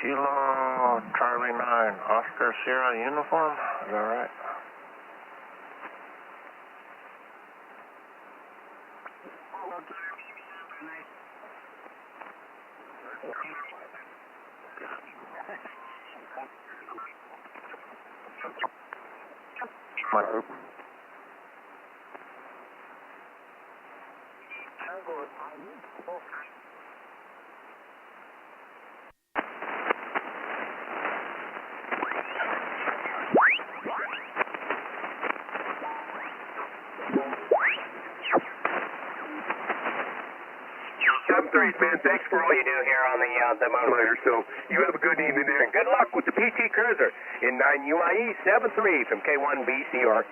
Kilo Charlie 9, Oscar Sierra uniform, is that right? My group. Man, thanks for all you do here on the modulator. So you have a good evening there. Good luck with the PT Cruiser in 9 UIE 73 from K1BCR.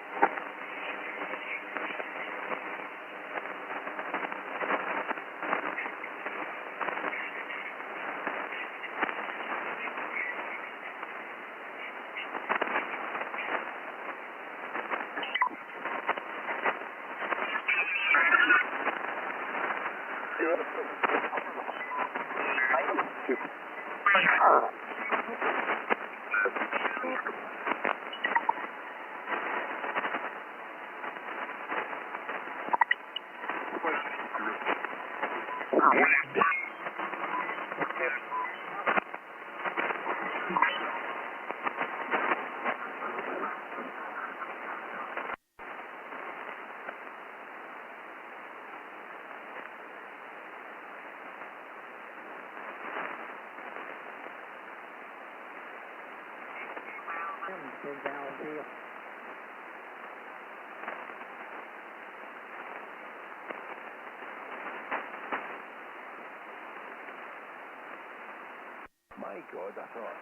My God, that's all.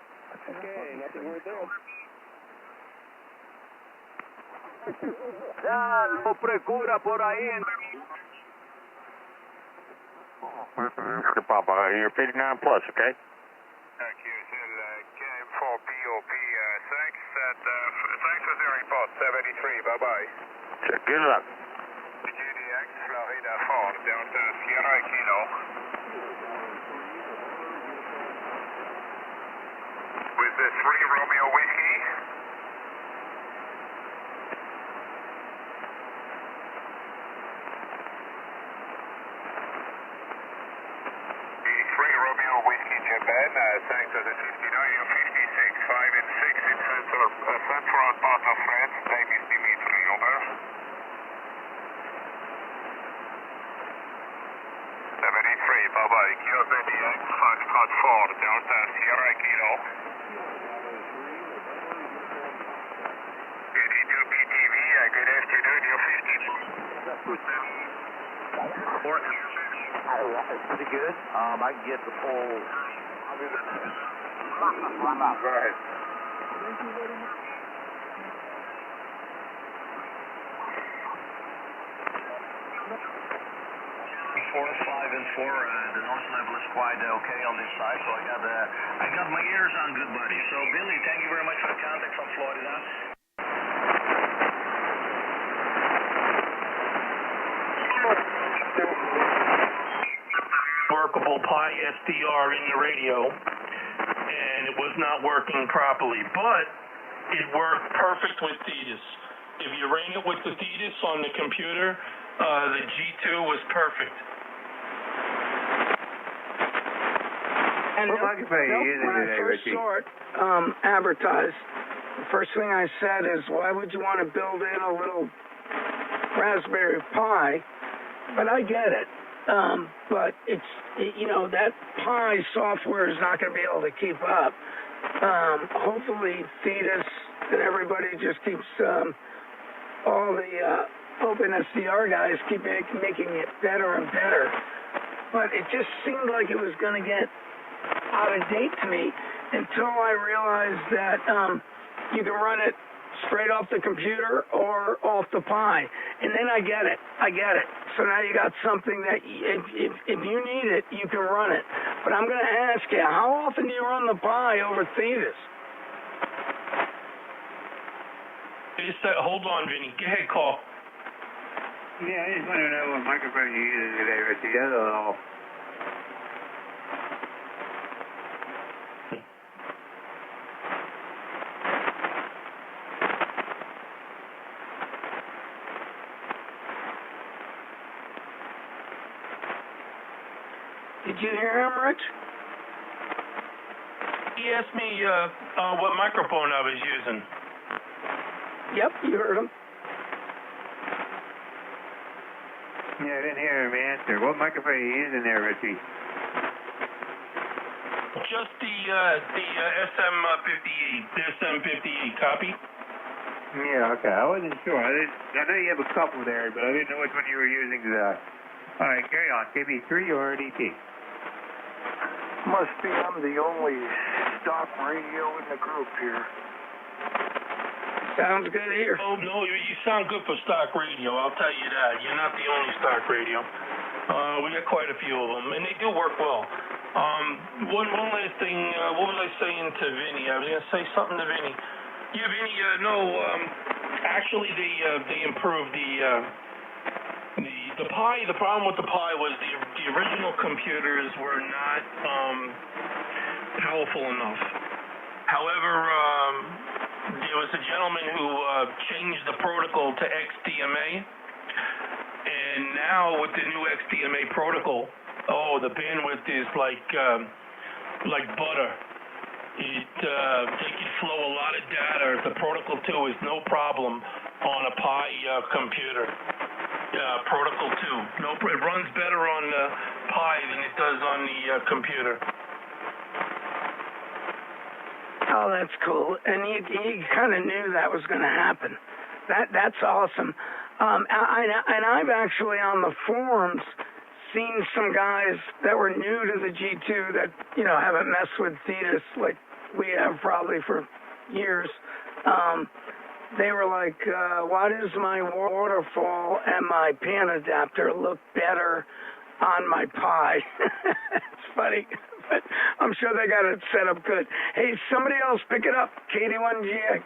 Okay, nothing weird there. Ya, no procura por ahí. Papa, you're 59 plus, okay? K4POP, thanks for the report, 73, bye-bye. Good luck. GDX, Florida 4, Delta Sierra Kilo. With the 3 Romeo Whiskey. The 3 Romeo Whiskey Japan, thanks for the 59, 56, 5 and 6 in central part of France. Name is Dimitri, over. 73, bye-bye. Kilo ZDX, 5 Delta Sierra Kilo. 82 BTV, good afternoon, you're 50. Pretty good. I can get the full. Go ahead. 4, 5, and 4. The noise level is quite okay on this side, so I got my ears on, good buddy. So Billy, thank you very much for the contact from Florida. Workable Pi SDR in the radio, and it was not working properly, but it worked perfect with Thetis. If you ran it with the Thetis on the computer, the G2 was perfect. And when I first saw it advertised, the first thing I said is, why would you want to build in a little Raspberry Pi? But I get it. But that Pi software is not going to be able to keep up. Hopefully Thetis and everybody just keeps, all the OpenSDR guys keep making it better and better. But it just seemed like it was going to get out of date to me until I realized that you can run it straight off the computer or off the Pi. And then I get it. So now you got something that if you need it, you can run it. But I'm going to ask you, how often do you run the Pi over Thetis? Hold on, Vinny. Go ahead, call. Yeah, I just want to know what microphone you're using today, Richie. That's all. Did you hear him, Rich? He asked me what microphone I was using. Yep, you heard him. Yeah, I didn't hear him answer. What microphone are you using there, Richie? Just the SM58, the SM58 copy. Yeah, okay. I wasn't sure. I know you have a couple there, but I didn't know which one you were using. All right, carry on. KB3 or DT? Must be I'm the only stock radio in the group here. Sounds good here. Oh, no, you sound good for stock radio, I'll tell you that. You're not the only stock radio. We got quite a few of them, and they do work well. One last thing, what was I saying to Vinny? I was going to say something to Vinny. Yeah, Vinny, actually they improved the Pi. The problem with the Pi was the original computers were not powerful enough. However, there was a gentleman who changed the protocol to XDMA, and now with the new XDMA protocol, the bandwidth is like butter. They can flow a lot of data. The Protocol 2 is no problem on a Pi computer. Protocol 2. It runs better on the Pi than it does on the computer. Oh, that's cool. And you kind of knew that was going to happen. That's awesome. And I've actually on the forums seen some guys that were new to the G2 that, haven't messed with Thetis like we have probably for years. They were like, why does my waterfall and my pan adapter look better on my Pi? It's funny, but I'm sure they got it set up good. Hey, somebody else pick it up, KD1GA.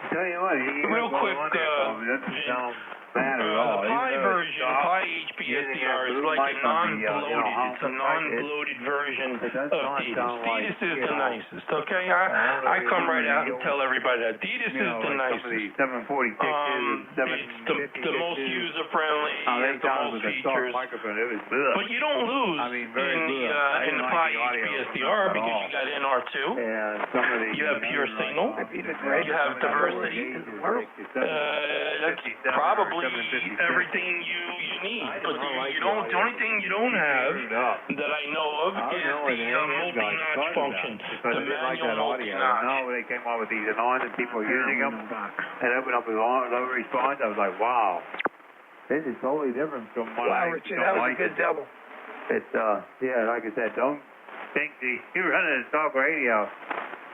Tell you what, real quick, doesn't sound bad at all. The Pi version, Pi HPSDR is like a non-bloated. It's a non-bloated version of Thetis. Thetis is the nicest, okay? I come right out and tell everybody that Thetis is the nicest. It's the most user-friendly, has the most features. But you don't lose in the Pi HPSDR because you got NR2, you have pure signal, you have diversity. That's probably everything you need. But the only thing you don't have that I know of is the multi-notch function, the manual multi-notch. No, they came out with these alarms and people are using them and open up with low response. I was like, wow, this is totally different from what I Richard, that was a good double. It's like I said, don't think you running a stock radio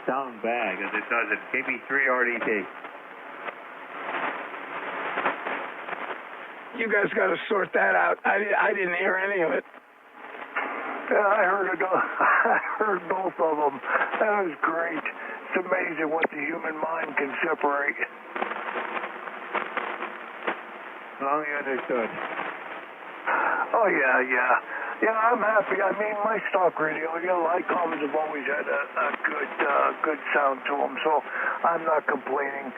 sounds bad because it doesn't. KB3 RDT. You guys got to sort that out. I didn't hear any of it. Yeah, I heard it. I heard both of them. That was great. It's amazing what the human mind can separate. As long as you understood. Oh, yeah, I'm happy. I mean, my stock radio, ICOMs have always had a good sound to them, so I'm not complaining.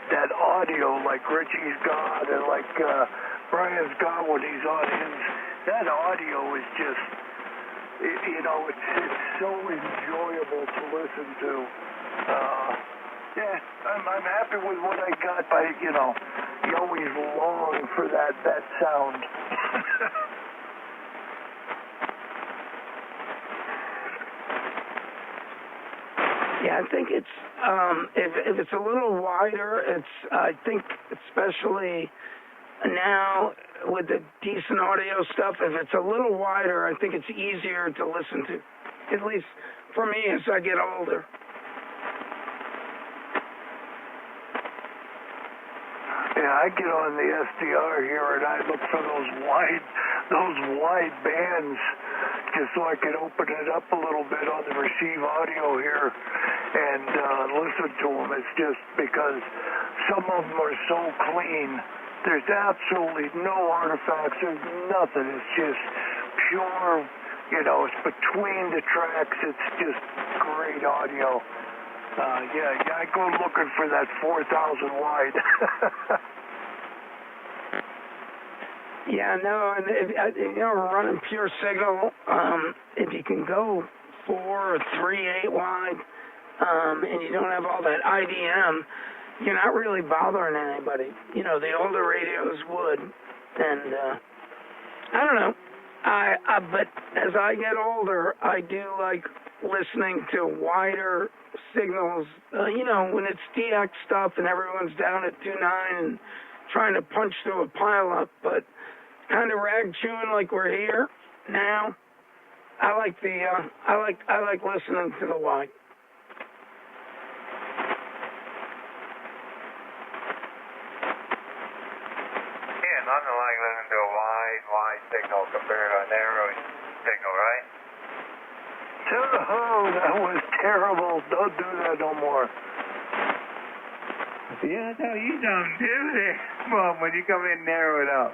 That audio like Richie's got and like Brian's got when he's on his, that audio is just, it's so enjoyable to listen to. I'm happy with what I got, but you always long for that sound. Yeah, I think it's if it's a little wider, I think especially now with the decent audio stuff, if it's a little wider, I think it's easier to listen to. At least for me as I get older. Yeah, I get on the SDR here and I look for those wide bands just so I can open it up a little bit on the receive audio here and listen to them. It's just because some of them are so clean. There's absolutely no artifacts. There's nothing. It's just pure you know, it's between the tracks. It's just great audio. I go looking for that 4,000 wide. Yeah, no, and running pure signal, if you can go 4 or 3/8 wide, and you don't have all that IDM, you're not really bothering anybody. You know, the older radios would, and I don't know. But as I get older, I do like listening to wider signals. You know, when it's DX stuff and everyone's down at 2.9 and trying to punch through a pileup, but kind of rag chewing like we're here now. I like listening to the wide. Yeah, nothing like listening to a wide signal compared to a narrow signal, right? Oh, that was terrible. Don't do that no more. Yeah, that's how you don't do it. Mom, when you come in and narrow it up.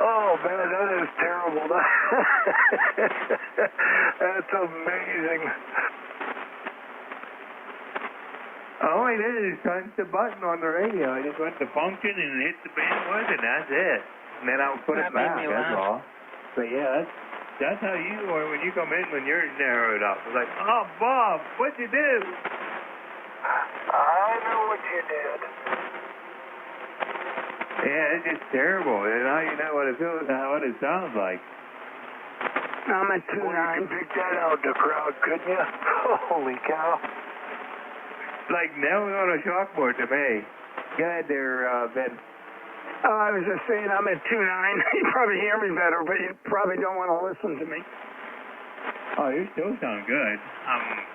Oh, man, that is terrible. That's amazing. All I did is punch the button on the radio. I just went to function and hit the bandwidth, and that's it. And then I'll put it back, that's all. But yeah, that's how you are when you come in when you're narrowed up. It's like, oh, Bob, what'd you do? I know what you did. Yeah, it's just terrible. And now you know what it feels, what it sounds like. I'm at 2.9. Well, you can pick that out in the crowd, couldn't you? Holy cow. Like nailing on a chalkboard to me. Go ahead there, Ben. Oh, I was just saying I'm at 2.9. You probably hear me better, but you probably don't want to listen to me. Oh, you still sound good.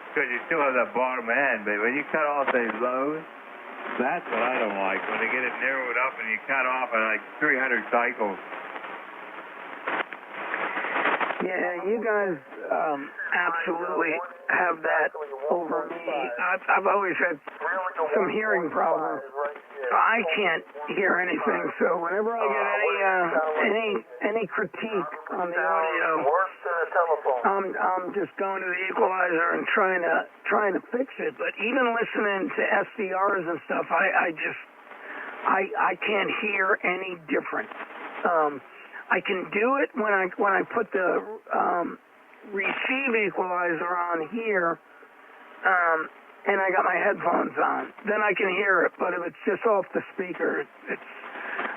Because you still have that bottom end, but when you cut off those lows, that's what I don't like. When they get it narrowed up and you cut off at like 300 cycles. Yeah, you guys absolutely have that over me. I've always had some hearing problems. I can't hear anything, so whenever I get any critique on the audio, I'm just going to the equalizer and trying to fix it. But even listening to SDRs and stuff, I can't hear any different. I can do it when I put the receive equalizer on here, and I got my headphones on. Then I can hear it, but if it's just off the speaker,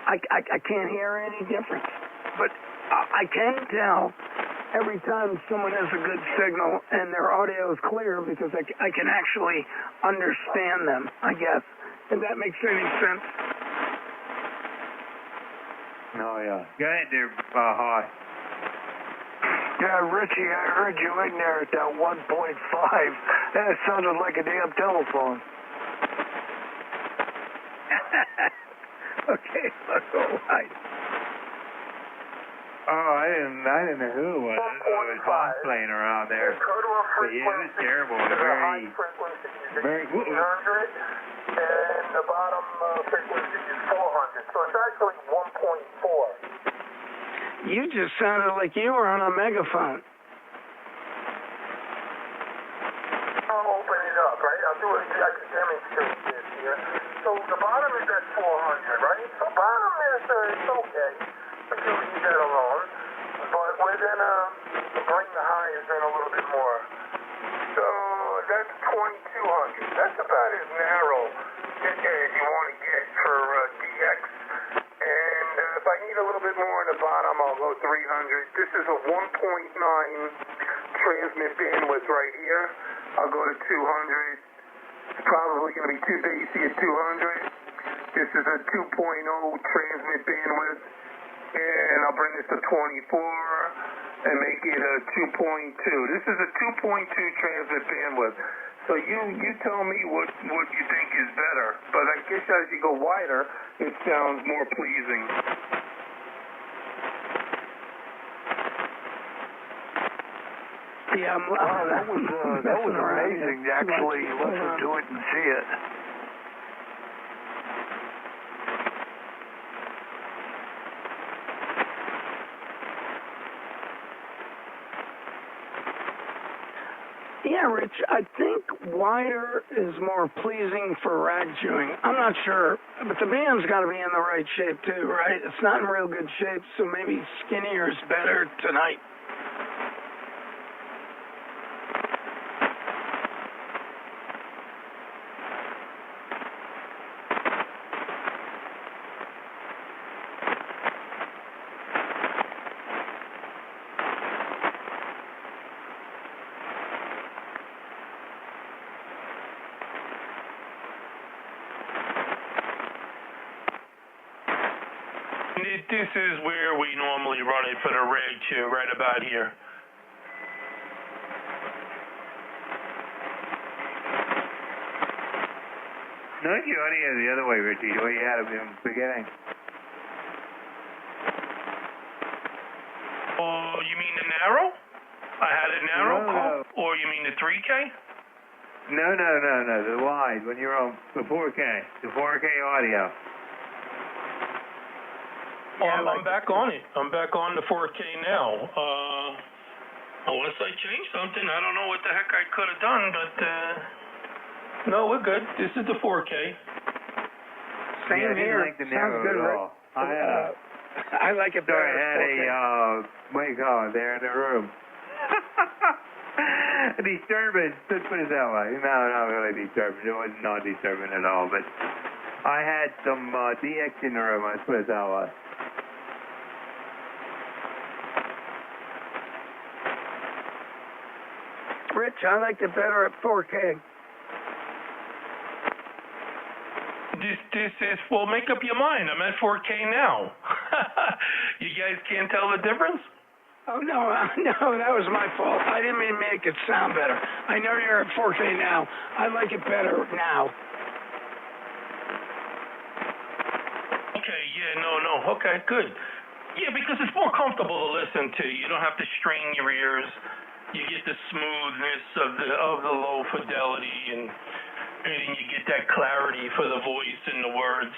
I can't hear any difference. But I can tell every time someone has a good signal and their audio is clear because I can actually understand them, I guess. If that makes any sense. Oh, yeah. Go ahead there, Hi. Yeah, Richie, I heard you in there at that 1.5. That sounded like a damn telephone. Okay, that's all right. Oh, I didn't know who it was. It was Bob playing around there. But yeah, it was terrible. Very good. And the bottom frequency is 400, so it's actually 1.4. You just sounded like you were on a megaphone. I'll open it up, right? I'll do it. I can demonstrate this here. So the bottom is at 400, right? So bottom is it's okay. I can leave that alone. But we're gonna bring the highs in a little bit more. So that's 2200. That's about as narrow as you want to get for DX. And if I need a little bit more in the bottom, I'll go 300. This is a 1.9 transmit bandwidth right here. I'll go to 200. It's probably going to be too bassy at 200. This is a 2.0 transmit bandwidth. And I'll bring this to 24 and make it a 2.2. This is a 2.2 transmit bandwidth. So you tell me what you think is better. But I guess as you go wider, it sounds more pleasing. Yeah, that was amazing to actually listen to it and see it. Yeah, Rich, I think wider is more pleasing for rag chewing. I'm not sure, but the band's got to be in the right shape too, right? It's not in real good shape, so maybe skinnier is better tonight. This is where we normally run it for the rag chew, right about here. No, you audio the other way, Richie, the way you had it in the beginning. Oh, you mean the narrow? I had a narrow call? Or you mean the 3K? No, the wide, when you're on the 4K audio. I'm back on it. I'm back on the 4K now. Unless I changed something, I don't know what the heck I could have done, but no, we're good. This is the 4K. Same here. Like the Sounds good, Rick. I like it better. I had a what do you call it there in the room? A disturbance. Let's put it that way. No, not really disturbance. It was not disturbing at all. But I had some DX in the room. Let's put it that way. Rich, I liked it better at 4K. This is, well, make up your mind. I'm at 4K now. You guys can't tell the difference? Oh, no, that was my fault. I didn't mean to make it sound better. I know you're at 4K now. I like it better now. Okay, yeah, no. Okay, good. Yeah, because it's more comfortable to listen to. You don't have to strain your ears. You get the smoothness of the low fidelity, and you get that clarity for the voice and the words.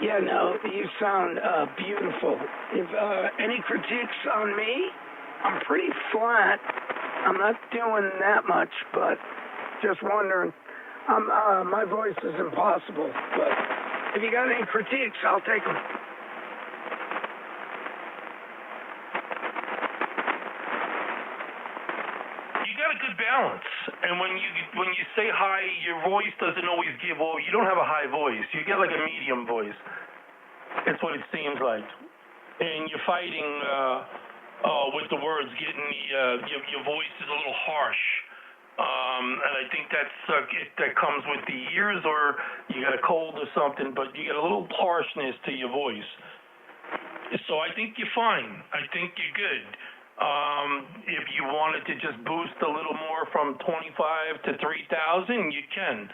Yeah, no, you sound beautiful. If any critiques on me, I'm pretty flat. I'm not doing that much, but just wondering. My voice is impossible, but if you got any critiques, I'll take them. Balance, and when you say high, your voice doesn't always give off. You don't have a high voice. You get like a medium voice. That's what it seems like, and you're fighting with the words, getting your voice is a little harsh, and I think that comes with the ears, or you got a cold or something. But you get a little harshness to your voice. So I think you're fine. I think you're good. If you wanted to just boost a little more from 25 to 3,000, you can.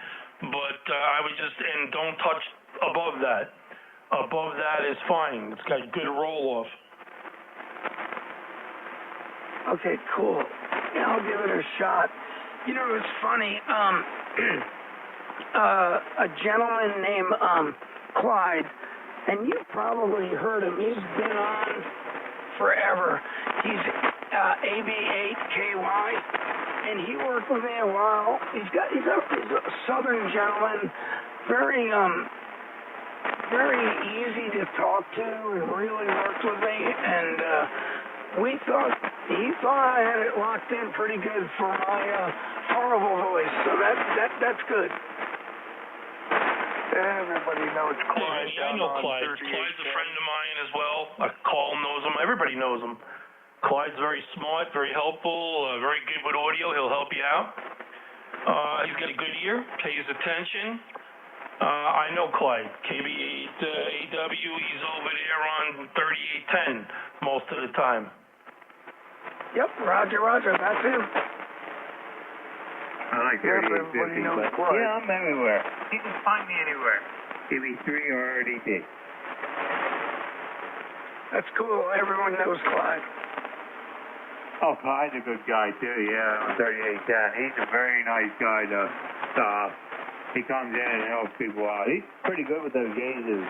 But I would just, and don't touch above that. Above that is fine. It's got good roll-off. Okay, cool. Yeah, I'll give it a shot. You know, it's funny. A gentleman named Clyde, and you probably heard him. He's been on forever. He's AB8KY, and he worked with me a while. He's a southern gentleman, very easy to talk to, and really worked with me. And he thought I had it locked in pretty good for my horrible voice. So that's good. Everybody knows Clyde. Yeah, I know Clyde. Clyde's a friend of mine as well. Call knows him. Everybody knows him. Clyde's very smart, very helpful, very good with audio. He'll help you out. He's got a good ear, pays attention. I know Clyde, KB8AW. He's over there on 3810 most of the time. Yep, Roger. That's him. I like everybody knows Clyde. Yeah, I'm everywhere. You can find me anywhere. KB3 or RDT. That's cool. Everyone knows Clyde. Oh, Clyde's a good guy, too, yeah, on 3810. He's a very nice guy to he comes in and helps people out. He's pretty good with those gauges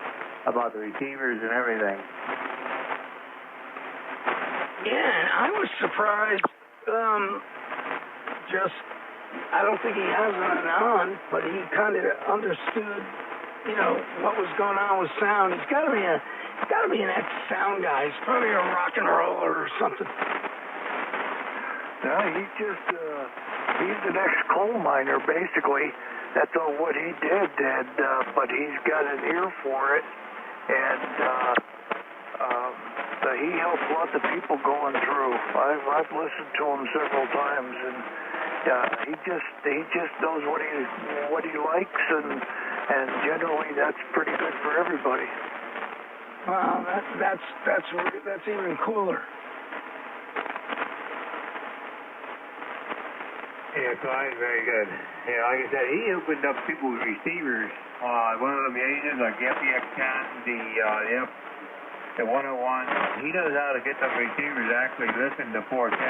about the receivers and everything. Yeah, I was surprised just, I don't think he has it on, but he kind of understood, you know, what was going on with sound. He's got to be an ex-sound guy. He's probably a rock and roller or something. No, he's an ex-coal miner, basically. That's all what he did, and but he's got an ear for it, and he helped lots of people going through. I've listened to him several times, and he just knows what he likes, and generally that's pretty good for everybody. Wow, that's even cooler. Yeah, Clyde's very good. Yeah, like I said, he opened up people's receivers. One of them Yaesu, like the FEX10, the 101. He knows how to get those receivers to actually listen to 4K.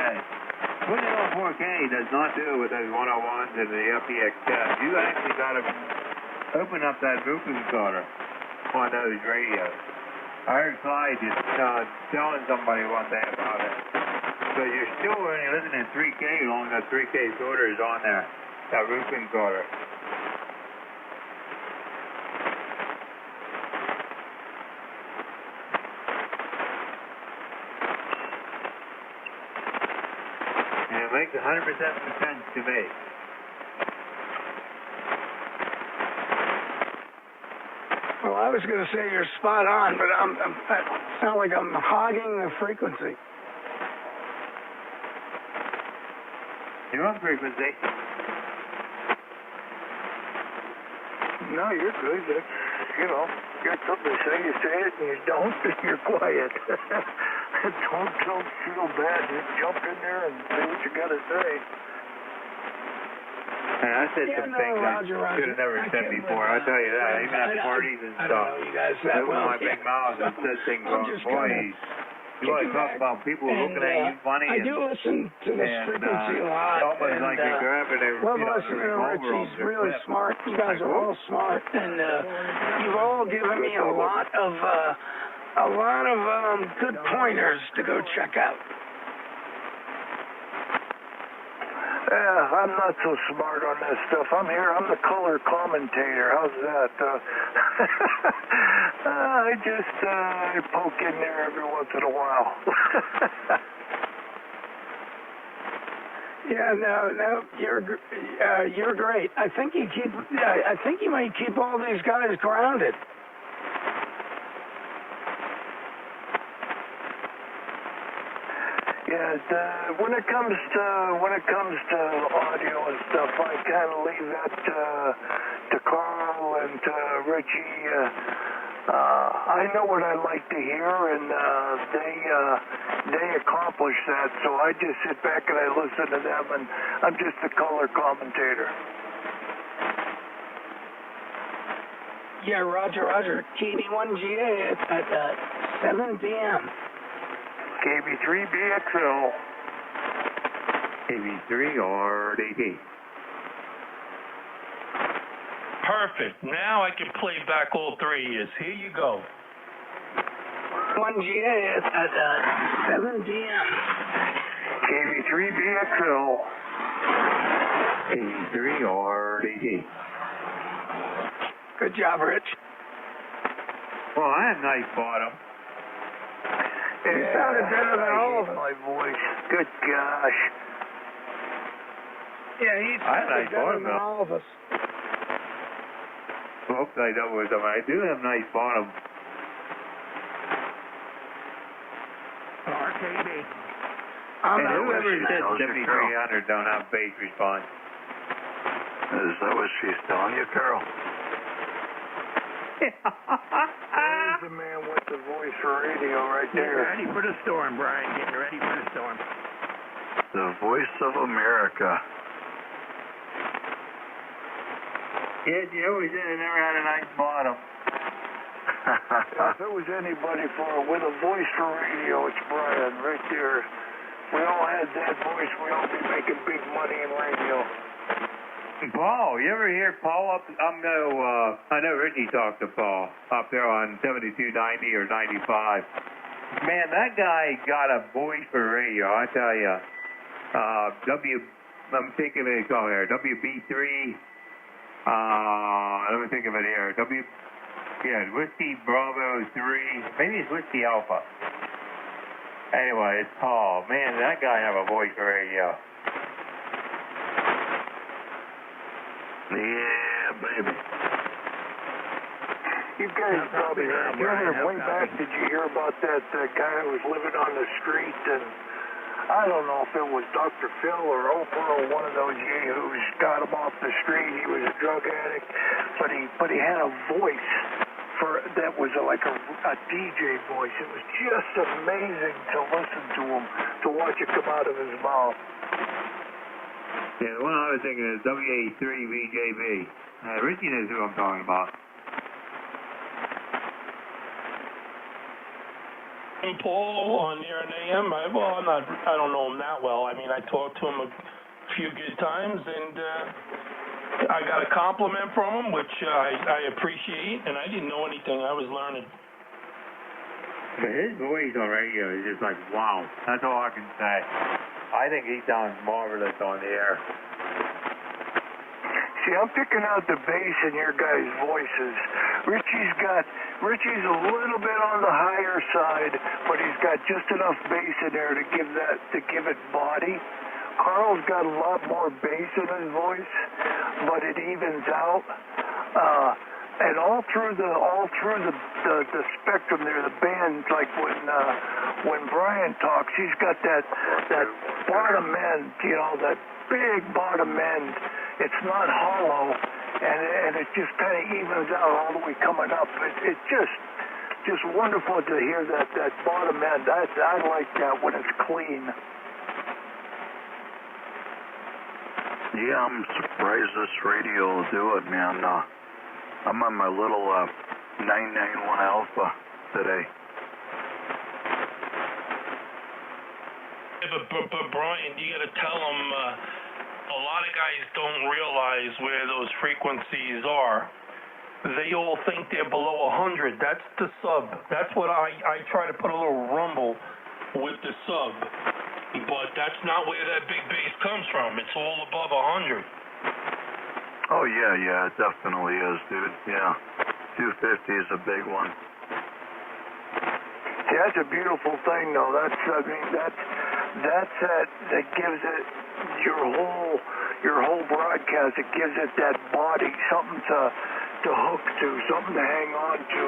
Putting it on 4K does not do it with those 101s and the FEX10. You actually got to open up that looping encoder on those radios. I heard Clyde just telling somebody one day about it. So you're still only listening to 3K as long as that 3K encoder is on there, that roof encoder. And it makes 100% sense to me. Well, I was going to say you're spot on, but I sound like I'm hogging the frequency. You're on frequency. No, you're good. That's, you know, you got something to say, you say it, and you don't, and you're quiet. Don't feel bad. Just jump in there and say what you got to say. And I said some things I should have never said before. I'll tell you that. Even at parties and stuff. I don't know you guys that well. My big mouth and said things on boys. You want to talk about people looking at you funny? I do listen to this frequency a lot. It's almost like you're grabbing a Rich, he's really smart. You guys are all smart, and you've all given me a lot of good pointers to go check out. Yeah, I'm not so smart on this stuff. I'm the color commentator. How's that? I just poke in there every once in a while. Yeah, no, you're great. I think you might keep all these guys grounded. Yeah, when it comes to audio and stuff, I kind of leave that to Carl and to Richie. I know what I like to hear, and they accomplish that. So I just sit back and I listen to them, and I'm just a color commentator. Yeah, Roger. KB1GA at 7 p.m. KB3BXL. KB3RDT. Perfect. Now I can play back all 3 years. Here you go. 1GA at 7 p.m. KB3BXL. KB3RDT. Good job, Rich. Well, I have nice bottom. It sounded better than all of my voice. Good gosh. Yeah, he sounded better than all of us. Well, I know what I do have nice bottom. RKB. And whoever said 7300 don't have bass response. Is that what she's telling you, Carol? There's the man with the voice for radio right there. Get ready for the storm, Brian. Getting ready for the storm. The voice of America. Yeah, you always said I never had a nice bottom. If it was anybody with a voice for radio, it's Brian right there. We all had that voice. We all be making big money in radio. Paul, you ever hear Paul up? I know Richie talked to Paul up there on 7290 or 95. Man, that guy got a voice for radio, I tell you. I'm thinking of it, call here, WB3, let me think of it here, Whiskey Bravo 3, maybe it's Whiskey Alpha. Anyway, it's Paul. Man, that guy have a voice for radio. Yeah, baby. You guys probably heard, way back, did you hear about that guy who was living on the street? And I don't know if it was Dr. Phil or Oprah or one of those yahoos got him off the street. He was a drug addict, but he had a voice that was like a DJ voice. It was just amazing to listen to him, to watch it come out of his mouth. Yeah, the one I was thinking is WA3VJB. Richie knows who I'm talking about. Paul on Air and AM. I don't know him that well. I mean, I talked to him a few good times, and I got a compliment from him, which I appreciate, and I didn't know anything. I was learning. But his voice on radio is just like, wow. That's all I can say. I think he sounds marvelous on the air. See, I'm picking out the bass in your guys' voices. Richie's a little bit on the higher side, but he's got just enough bass in there to give it body. Carl's got a lot more bass in his voice, but it evens out. And all through the spectrum there, the band, like when Brian talks, he's got that bottom end, that big bottom end. It's not hollow, and it just kind of evens out all the way coming up. It's just wonderful to hear that bottom end. I like that when it's clean. Yeah, I'm surprised this radio will do it, man. I'm on my little 991 Alpha today. Yeah, but Brian, you got to tell them a lot of guys don't realize where those frequencies are. They all think they're below 100. That's the sub. That's what I try to put a little rumble with the sub. But that's not where that big bass comes from. It's all above 100. Oh, yeah, it definitely is, dude. Yeah. 250 is a big one. See, that's a beautiful thing, though. That gives it your whole broadcast. It gives it that body, something to hook to, something to hang on to.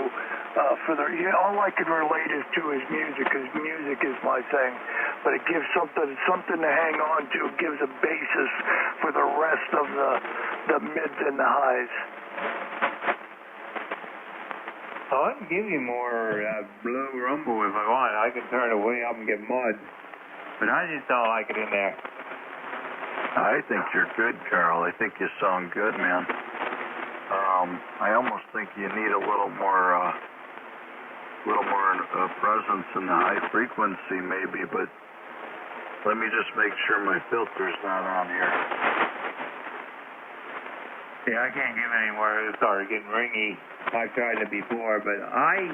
All I can relate is to his music, because music is my thing. But it gives something to hang on to. It gives a basis for the rest of the mids and the highs. Oh, I can give you more low rumble if I want. I can turn it way up and get mud. But I just don't like it in there. I think you're good, Carl. I think you sound good, man. I almost think you need a little more presence in the high frequency, maybe. But let me just make sure my filter's not on here. Yeah, I can't give any more. It started getting ringy. I've tried it before, but I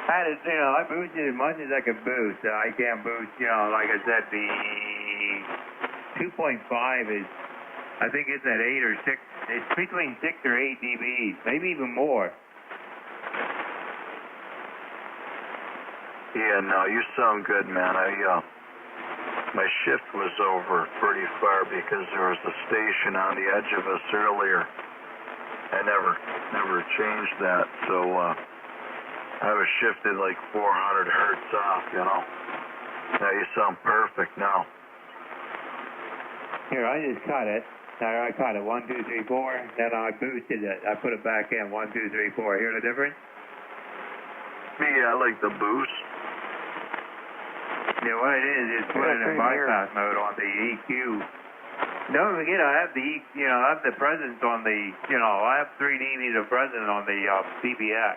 had it, I boosted as much as I could boost. I can't boost, like I said, the 2.5 is, I think it's at 8 or 6. It's between 6 or 8 dBs, maybe even more. Yeah, no, you sound good, man. My shift was over pretty far because there was a station on the edge of us earlier. I never changed that, so I was shifted like 400 hertz off, Now you sound perfect now. Here, I just cut it. I cut it 1, 2, 3, 4. Then I boosted it. I put it back in 1, 2, 3, 4. Hear the difference? Yeah, I like the boost. Yeah, what it is put it in bypass mode on the EQ. Don't forget, I have I have the presence on the, I have 3 dBs of presence on the CBX.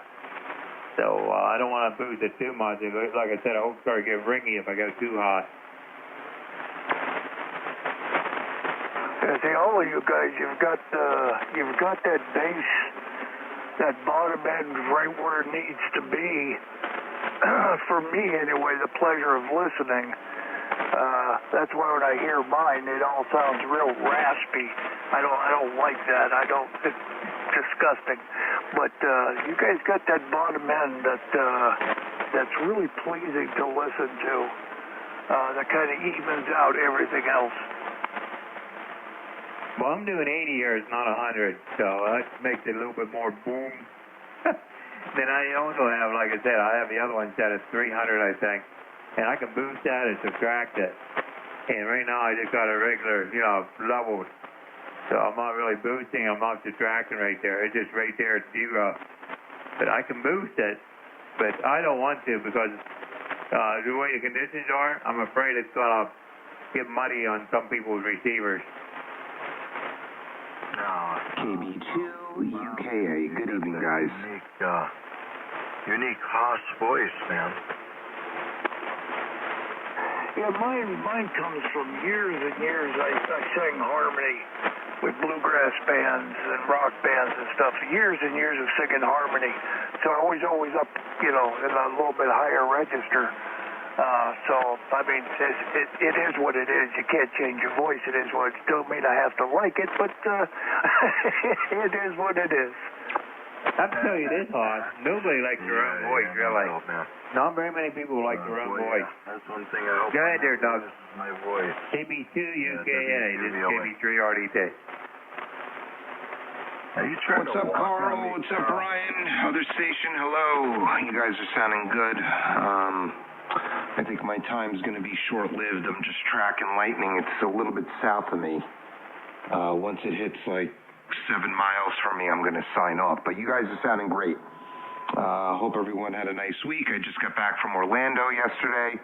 So I don't want to boost it too much. Like I said, I hope start getting ringy if I go too high. Yeah, see, all of you guys, you've got that bass, that bottom end right where it needs to be. For me, anyway, the pleasure of listening. That's why when I hear mine, it all sounds real raspy. I don't like that. It's disgusting. But you guys got that bottom end that's really pleasing to listen to. That kind of evens out everything else. Well, I'm doing 80 here, not 100, so that makes it a little bit more boom. Then I also have, like I said, I have the other one set at 300, I think, and I can boost that and subtract it. And right now I just got a regular, leveled. So I'm not really boosting, I'm not subtracting right there. It's just right there at 0. But I can boost it, but I don't want to because the way the conditions are, I'm afraid it's going to get muddy on some people's receivers. KB2 UKA. Good evening, guys. Unique Haas voice, man. Yeah, mine comes from years and years. I sang harmony with bluegrass bands and rock bands and stuff. Years and years of singing harmony. So I was always up, in a little bit higher register. So, I mean, it is what it is. You can't change your voice. It is what it is. Don't mean I have to like it, but it is what it is. I'll tell you this, Hoss. Nobody likes their own voice, really. Not very many people like their own voice. That's one thing I hope. Go ahead there, Doug. This is my voice. KB2 UKA. This is KB3 RDT. What's up, Carl? What's up, Brian? Other station, hello. You guys are sounding good. I think my time's going to be short-lived. I'm just tracking lightning. It's a little bit south of me. Once it hits like 7 miles from me, I'm going to sign off. But you guys are sounding great. Hope everyone had a nice week. I just got back from Orlando yesterday.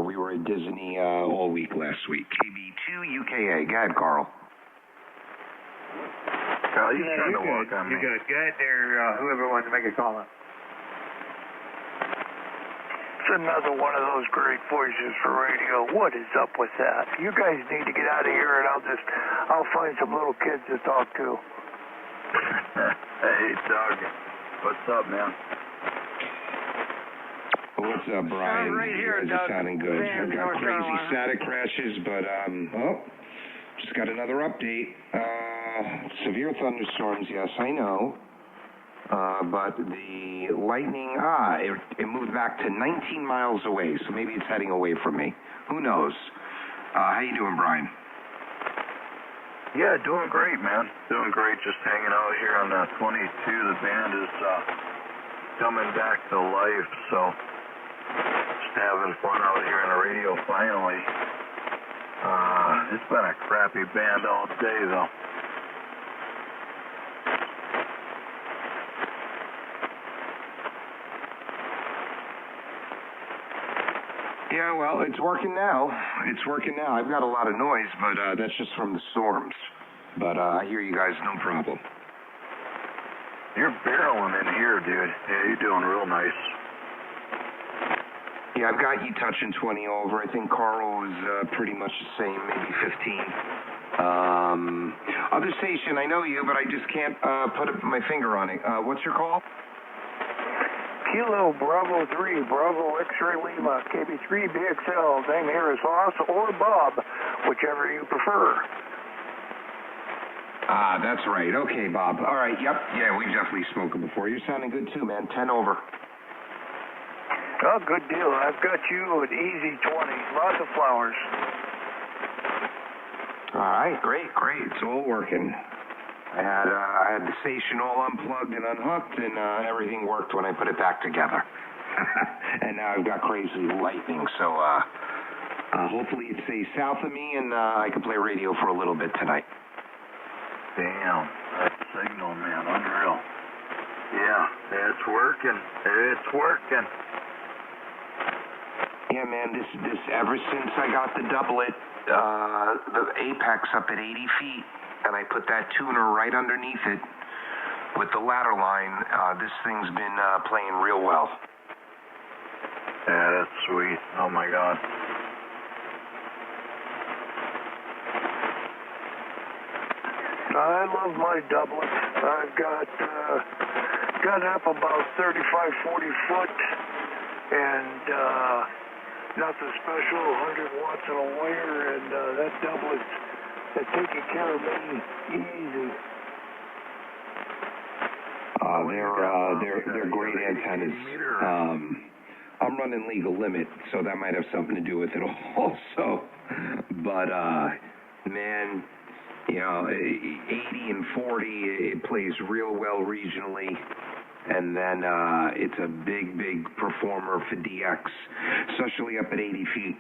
We were at Disney all week last week. KB2 UKA. Go ahead, Carl. Carl, you're trying to walk on me. You're good. Go ahead there, whoever wants to make a comment. It's another one of those great voices for radio. What is up with that? You guys need to get out of here, and I'll find some little kids to talk to. Hey, Doug. What's up, man? What's up, Brian? Right here, you guys are sounding good. I've got crazy static crashes, but just got another update. Severe thunderstorms, yes, I know. But the lightning, it moved back to 19 miles away, so maybe it's heading away from me. Who knows? How you doing, Brian? Yeah, doing great, man. Doing great, just hanging out here on the 22. The band is coming back to life, so just having fun out here on the radio finally. It's been a crappy band all day, though. Yeah, well, it's working now. I've got a lot of noise, but that's just from the storms. But I hear you guys, no problem. You're barreling in here, dude. Yeah, you're doing real nice. Yeah, I've got you touching 20 over. I think Carl was pretty much the same, maybe 15. Other station, I know you, but I just can't put my finger on it. What's your call? Kilo Bravo 3, Bravo X-Ray Lima, KB3 BXL. Name here is Hoss or Bob, whichever you prefer. That's right. Okay, Bob. All right, yep. Yeah, we've definitely spoken before. You're sounding good too, man. 10 over. Oh, good deal. I've got you at easy 20. Lots of flowers. All right, great. It's all working. I had the station all unplugged and unhooked, and everything worked when I put it back together. And now I've got crazy lightning, so hopefully it stays south of me, and I can play radio for a little bit tonight. Damn, that signal, man, unreal. Yeah, it's working. Yeah, man, this ever since I got the doublet, the apex up at 80 feet, and I put that tuner right underneath it with the ladder line, this thing's been playing real well. Yeah, that's sweet. Oh, my God. I love my doublet. I've got up about 35, 40 foot, and nothing special, 100 watts in a wire, and that doublet is taking care of me easy. They're great antennas. I'm running legal limit, so that might have something to do with it also. But, man, you know, 80 and 40, it plays real well regionally. And then it's a big performer for DX, especially up at 80 feet.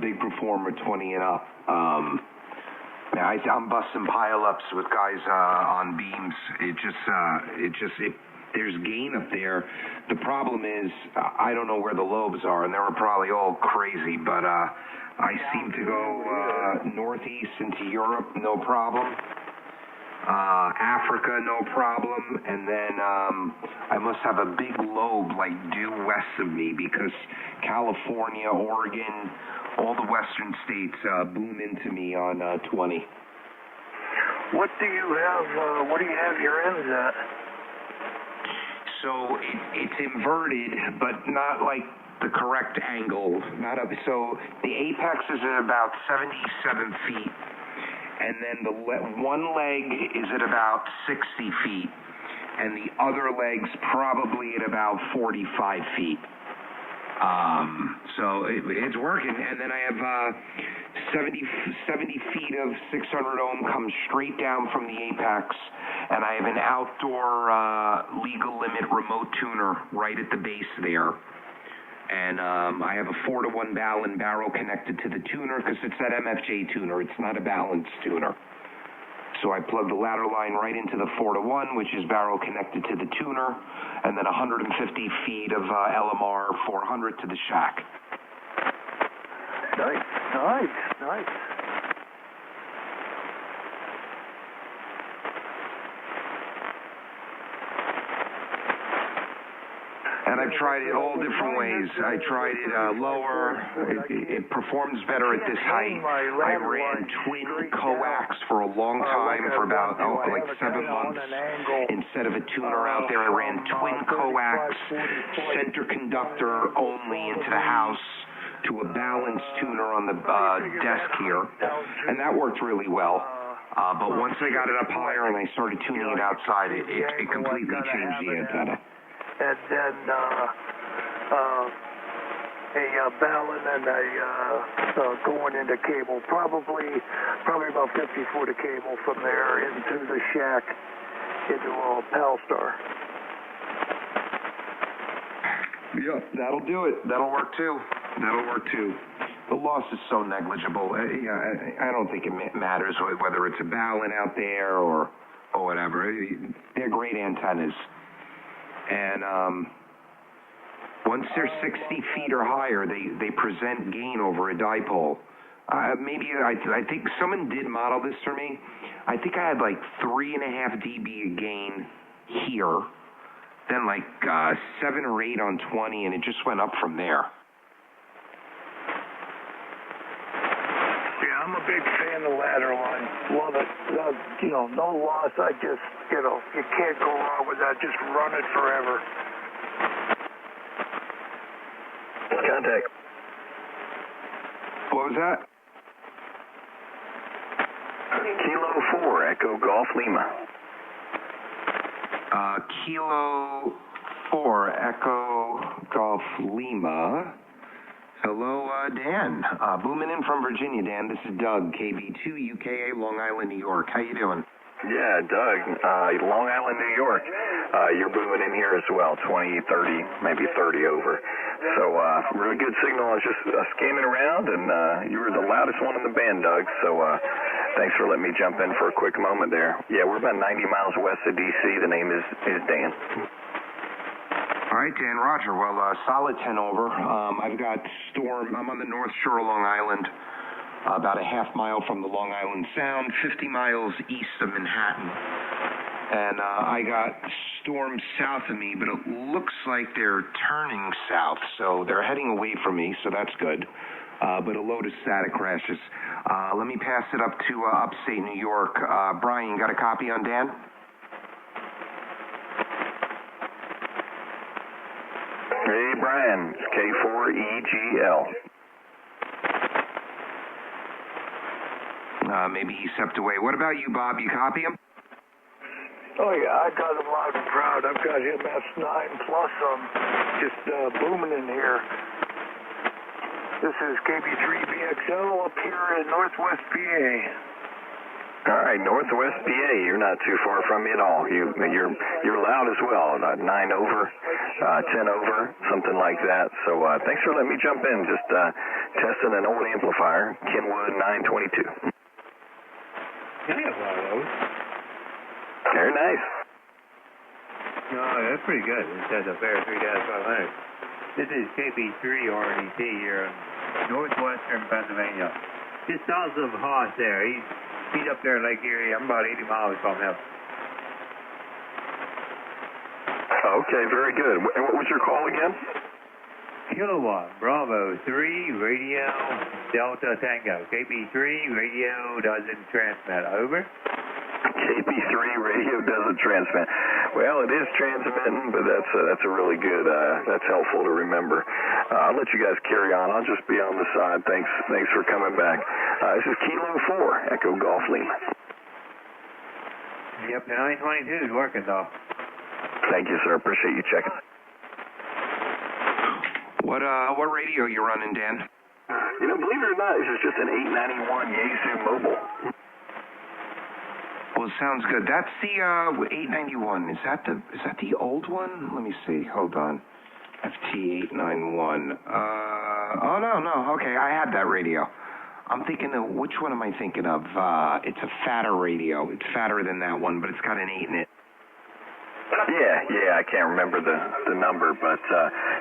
Big performer, 20 and up. I'm busting pile-ups with guys on beams. There's gain up there. The problem is, I don't know where the lobes are, and they were probably all crazy, but I seem to go northeast into Europe, no problem. Africa, no problem. And then I must have a big lobe like due west of me because California, Oregon, all the western states boom into me on 20. What do you have your ends at? So it's inverted, but not like the correct angle. So the apex is at about 77 feet, and then the one leg is at about 60 feet, and the other leg's probably at about 45 feet. So it's working, and then I have 70 feet of 600 ohm comes straight down from the apex, and I have an outdoor legal limit remote tuner right at the base there. And I have a 4-to-1 barrel connected to the tuner because it's that MFJ tuner. It's not a balanced tuner. So I plug the ladder line right into the 4-to-1, which is barrel connected to the tuner, and then 150 feet of LMR 400 to the shack. Nice. And I've tried it all different ways. I tried it lower. It performs better at this height. I ran twin coax for a long time, for about like 7 months. Instead of a tuner out there, I ran twin coax, center conductor only into the house to a balanced tuner on the desk here. And that worked really well. But once I got it up higher and I started tuning it outside, it completely changed the antenna. And then a balun and a going into cable, probably about 50 foot of cable from there into the shack into a Palstar. Yep, that'll do it. That'll work too. The loss is so negligible. I don't think it matters whether it's a balun out there or whatever. They're great antennas. And once they're 60 feet or higher, they present gain over a dipole. Maybe I think someone did model this for me. I think I had like 3.5 dB of gain here, then like 7 or 8 on 20, and it just went up from there. Yeah, I'm a big fan of ladder line. Love it. No loss. I just, you can't go wrong with that. Just run it forever. Contact. What was that? Kilo 4, Echo Golf Lima. Kilo 4, Echo Golf Lima. Hello, Dan. Booming in from Virginia, Dan. This is Doug, KB2, UKA, Long Island, New York. How you doing? Yeah, Doug, Long Island, New York. You're booming in here as well, 20, 30, maybe 30 over. So, really good signal. I was just scanning around, and you were the loudest one in the band, Doug. So, thanks for letting me jump in for a quick moment there. Yeah, we're about 90 miles west of D.C. The name is Dan. All right, Dan, roger. Well, solid 10 over. I've got storm. I'm on the North Shore of Long Island, about a half mile from the Long Island Sound, 50 miles east of Manhattan. And I got storm south of me, but it looks like they're turning south, so they're heading away from me, so that's good. But a load of static crashes. Let me pass it up to upstate New York. Brian, got a copy on Dan? Hey, Brian, it's K4EGL. Maybe he stepped away. What about you, Bob? You copy him? Oh, yeah, I got him loud and proud. I've got him S9 plus just booming in here. This is KB3BXL up here in Northwest PA. All right, Northwest PA. You're not too far from me at all. You're loud as well. 9 over, 10 over, something like that. So thanks for letting me jump in. Just testing an old amplifier, Kenwood 922. I have one of those. Very nice. No, that's pretty good. It says up there 3,500. This is KB3 RDT here in northwestern Pennsylvania. Just south of Haas there. He's up there in Lake Erie. I'm about 80 miles from him. Okay, very good. And what was your call again? Kilowatt Bravo 3 Radio Delta Tango. KB3 radio doesn't transmit. Over. KB3 radio doesn't transmit. Well, it is transmitting, but that's a really good. That's helpful to remember. I'll let you guys carry on. I'll just be on the side. Thanks for coming back. This is Kilo 4 Echo Golf Lima. Yep, the 922 is working though. Thank you, sir. Appreciate you checking. What radio you running, Dan? Believe it or not, this is just an 891 Yaesu mobile. Well, sounds good. That's the 891. Is that the old one? Let me see. Hold on. FT891. Oh no. Okay, I had that radio. I'm thinking of which one am I thinking of? It's a fatter radio. It's fatter than that one, but it's got an 8 in it. Yeah, I can't remember the number, but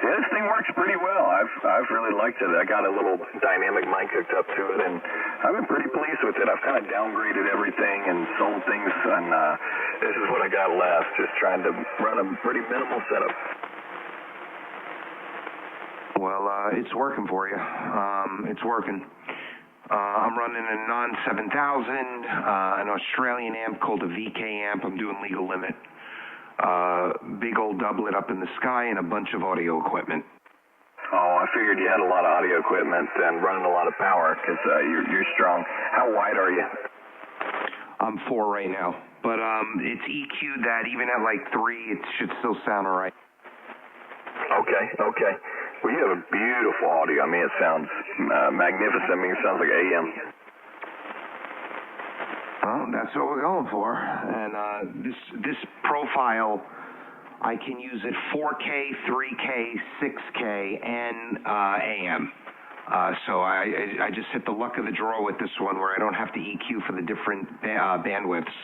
this thing works pretty well. I've really liked it. I got a little dynamic mic hooked up to it, and I've been pretty pleased with it. I've kind of downgraded everything and sold things, and this is what I got left, just trying to run a pretty minimal setup. Well, it's working for you. It's working. I'm running a non-7000, an Australian amp called a VK amp. I'm doing legal limit. Big old doublet up in the sky and a bunch of audio equipment. Oh, I figured you had a lot of audio equipment and running a lot of power because you're strong. How wide are you? I'm 4 right now, but it's EQ'd that even at like 3, it should still sound all right. Okay. Well, you have a beautiful audio. I mean, it sounds magnificent. I mean, it sounds like AM. Well, that's what we're going for. And this profile, I can use it 4K, 3K, 6K, and AM. So I just hit the luck of the draw with this one where I don't have to EQ for the different bandwidths.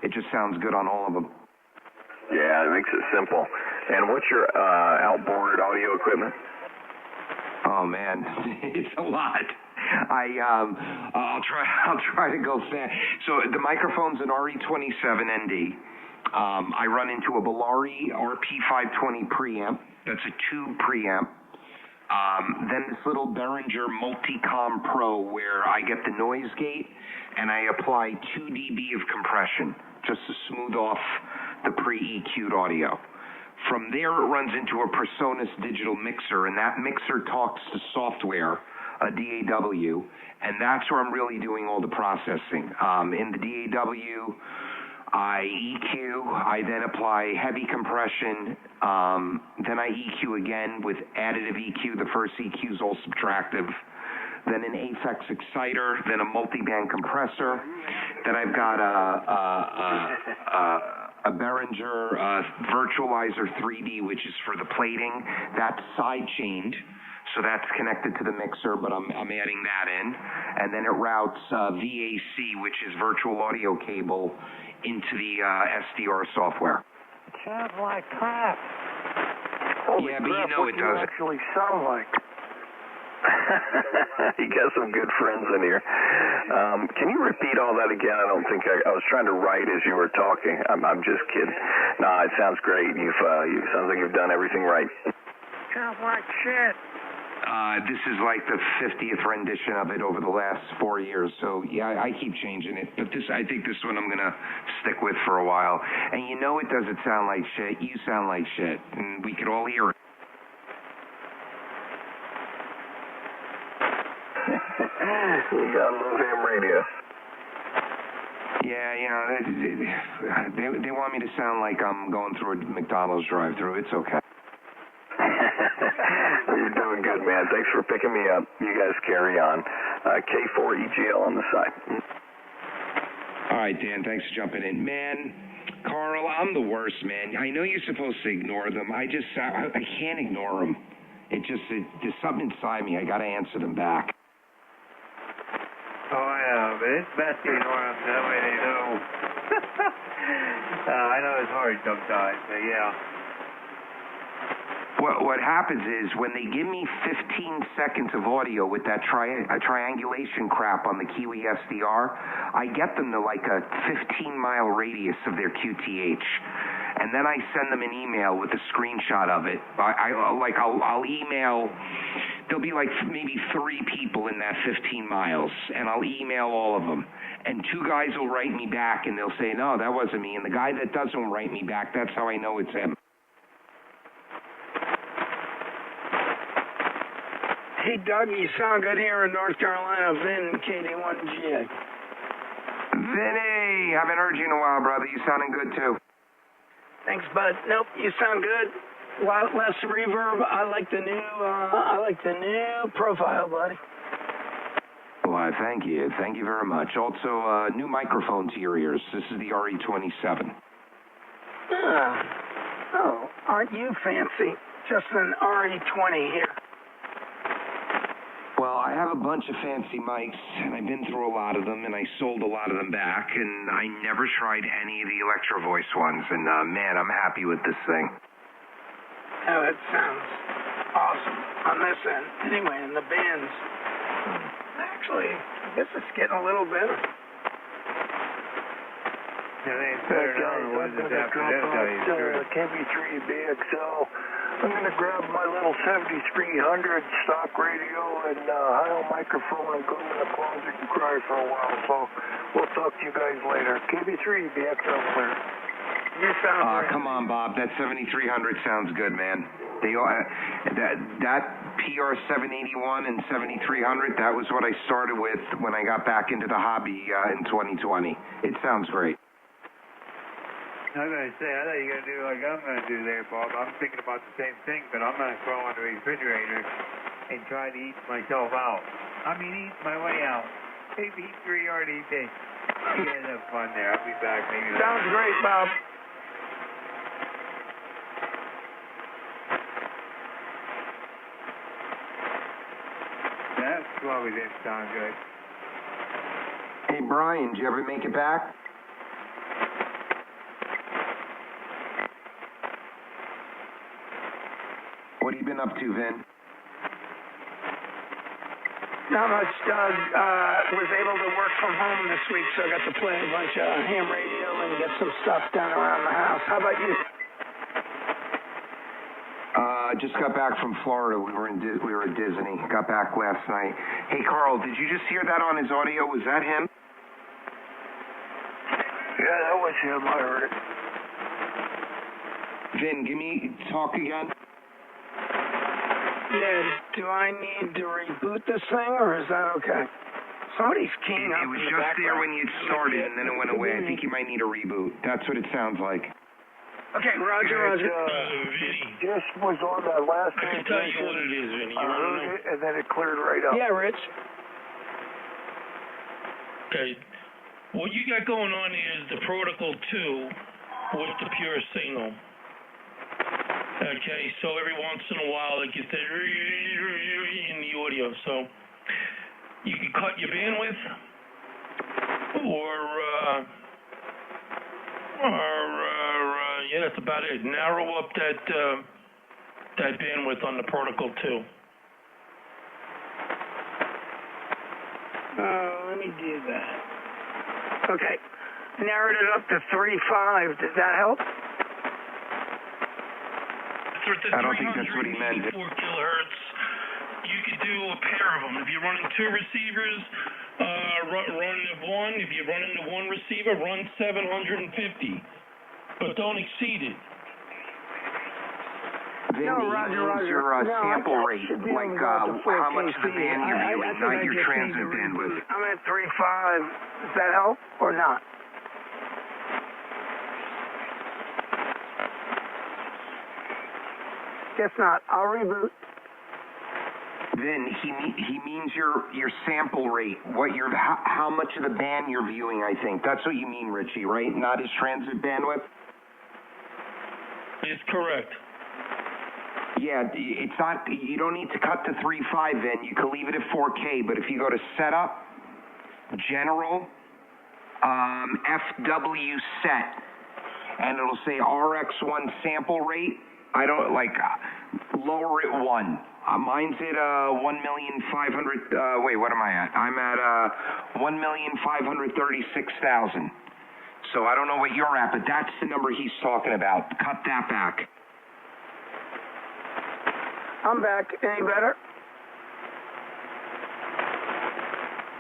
It just sounds good on all of them. Yeah, it makes it simple. And what's your outboard audio equipment? Oh man, it's a lot. I'll try to go fast. So the microphone's an RE27ND. I run into a Bellari RP520 preamp. That's a tube preamp. Then this little Behringer Multicom Pro where I get the noise gate and I apply 2 dB of compression just to smooth off the pre-EQ'd audio. From there, it runs into a Presonus digital mixer, and that mixer talks to software, a DAW, and that's where I'm really doing all the processing. In the DAW, I EQ, I then apply heavy compression, then I EQ again with additive EQ. The first EQ is all subtractive. Then an Aphex exciter, then a multiband compressor. Then I've got a Behringer Virtualizer 3D, which is for the plating. That's side-chained, so that's connected to the mixer, but I'm adding that in. And then it routes VAC, which is virtual audio cable, into the SDR software. It sounds like crap. Yeah, but you know it doesn't. Actually sound like. You got some good friends in here. Can you repeat all that again? I don't think I was trying to write as you were talking. I'm just kidding. Nah, it sounds great. You sounds like you've done everything right. Sounds like shit. This is like the 50th rendition of it over the last 4 years. So yeah, I keep changing it. But I think this one I'm gonna stick with for a while. And you know it doesn't sound like shit. You sound like shit, and we could all hear it. You gotta love ham radio. Yeah, you know, they want me to sound like I'm going through a McDonald's drive-thru. It's okay. You're doing good, man. Thanks for picking me up. You guys carry on. K4EGL on the side. All right, Dan, thanks for jumping in. Man, Carl, I'm the worst, man. I know you're supposed to ignore them. I can't ignore them. There's something inside me. I got to answer them back. Oh, yeah, but it's best to ignore them. That way they know. I know it's hard sometimes, but yeah. What happens is when they give me 15 seconds of audio with that triangulation crap on the Kiwi SDR, I get them to like a 15-mile radius of their QTH. And then I send them an email with a screenshot of it. I'll email, there'll be like maybe 3 people in that 15 miles, and I'll email all of them. And 2 guys will write me back, and they'll say, no, that wasn't me. And the guy that doesn't write me back, that's how I know it's him. Hey, Doug, you sound good here in North Carolina. Vin, KD1GA. Vinny, haven't heard you in a while, brother. You sounding good, too. Thanks, bud. Nope, you sound good. A lot less reverb. I like the new profile, buddy. Well, thank you. Thank you very much. Also, new microphone to your ears. This is the RE27. Oh, aren't you fancy? Just an RE20 here. Well, I have a bunch of fancy mics, and I've been through a lot of them, and I sold a lot of them back, and I never tried any of the Electro Voice ones, and man, I'm happy with this thing. Oh, it sounds awesome on this end. Anyway, in the bands, actually, I guess it's getting a little better. Yeah, they ain't better now than what it is after that, tell you the truth. KB3 BXL. I'm going to grab my little 7300 stock radio and Heil microphone and go in the closet and cry for a while. So we'll talk to you guys later. KB3 BXL clear. You sound great. Come on, Bob. That 7300 sounds good, man. They that PR 781 and 7300. That was what I started with when I got back into the hobby in 2020. It sounds great. I was going to say, I thought you were going to do like I'm going to do there, Bob. I'm thinking about the same thing, but I'm going to throw on the refrigerator and try to eat myself out. I mean, eat my way out. Maybe eat 3 already a day. You guys have fun there. I'll be back maybe. Sounds great, Bob. That probably didn't sound good. Hey, Brian, did you ever make it back? What have you been up to, Vin? Not much, Doug. Was able to work from home this week, so I got to play a bunch of ham radio and get some stuff done around the house. How about you? Just got back from Florida. We were at Disney. Got back last night. Hey, Carl, did you just hear that on his audio? Was that him? Yeah, that was him. I heard it. Vin, talk again. Yeah, do I need to reboot this thing, or is that okay? Somebody's keying up. It was just there when you started, and then it went away. I think you might need a reboot. That's what it sounds like. Okay, Roger. Vinny. Just was on that last I can tell you what it is, Vinny. I heard it, and then it cleared right up. Yeah, Rich. Okay. What you got going on is the Protocol 2 with the pure signal. Okay, so every once in a while it gets that in the audio. So you can cut your bandwidth, or yeah, that's about it. Narrow up that bandwidth on the Protocol 2. Let me do that. Okay. Narrowed it up to 3.5. Does that help? I don't think that's what he meant. 4 kilohertz. You could do a pair of them. If you're running 2 receivers, run one. If you're running the 1 receiver, run 750. But don't exceed it. Vinny, Roger. your sample rate, like how much the band you're viewing, not your transmit bandwidth. I'm at 3.5. Does that help or not? Guess not. I'll reboot. Then he means your sample rate, how much of the band you're viewing. I think that's what you mean, Richie, right? Not his transmit bandwidth. It's correct. Yeah, it's not. You don't need to cut to 3.5. Then you can leave it at 4K. But if you go to Setup, General, FW Set, and it'll say RX1 sample rate. I don't lower it 1. Mine's at 1,500,000. Wait, what am I at? I'm at 1,536,000. So I don't know what you're at, but that's the number he's talking about. Cut that back. I'm back. Any better?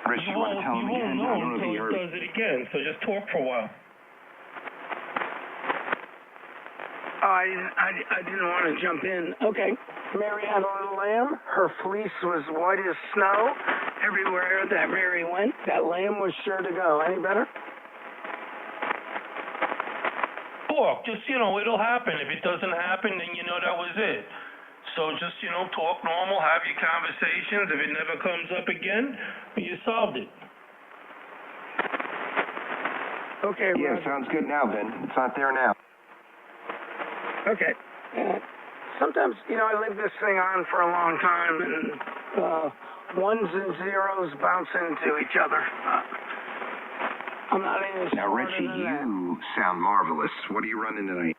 Rich, you want to tell him again? You won't know until he does it again, so just talk for a while. I didn't want to jump in. Okay. Mary had a little lamb. Her fleece was white as snow. Everywhere that Mary went, that lamb was sure to go. Any better? Talk. Just, it'll happen. If it doesn't happen, then that was it. So just, talk normal, have your conversations. If it never comes up again, you solved it. Okay. Yeah, Roger. sounds good now, Vin. It's not there now. Okay. Sometimes, I leave this thing on for a long time, and ones and zeros bounce into each other. I'm not any Now, Richie, you sound marvelous. What are you running tonight?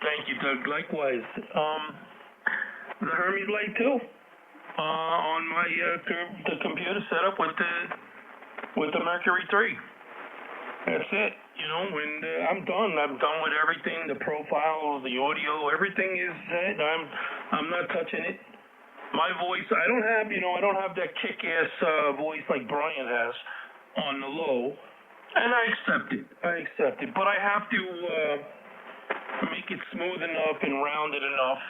Thank you, Doug. Likewise. The Hermes Light 2 on my the computer setup with the Mercury 3. That's it. When I'm done. I'm done with everything. The profile, the audio, everything is set. I'm not touching it. My voice, I don't have that kick-ass voice like Brian has on the low, and I accept it. But I have to make it smooth enough and rounded enough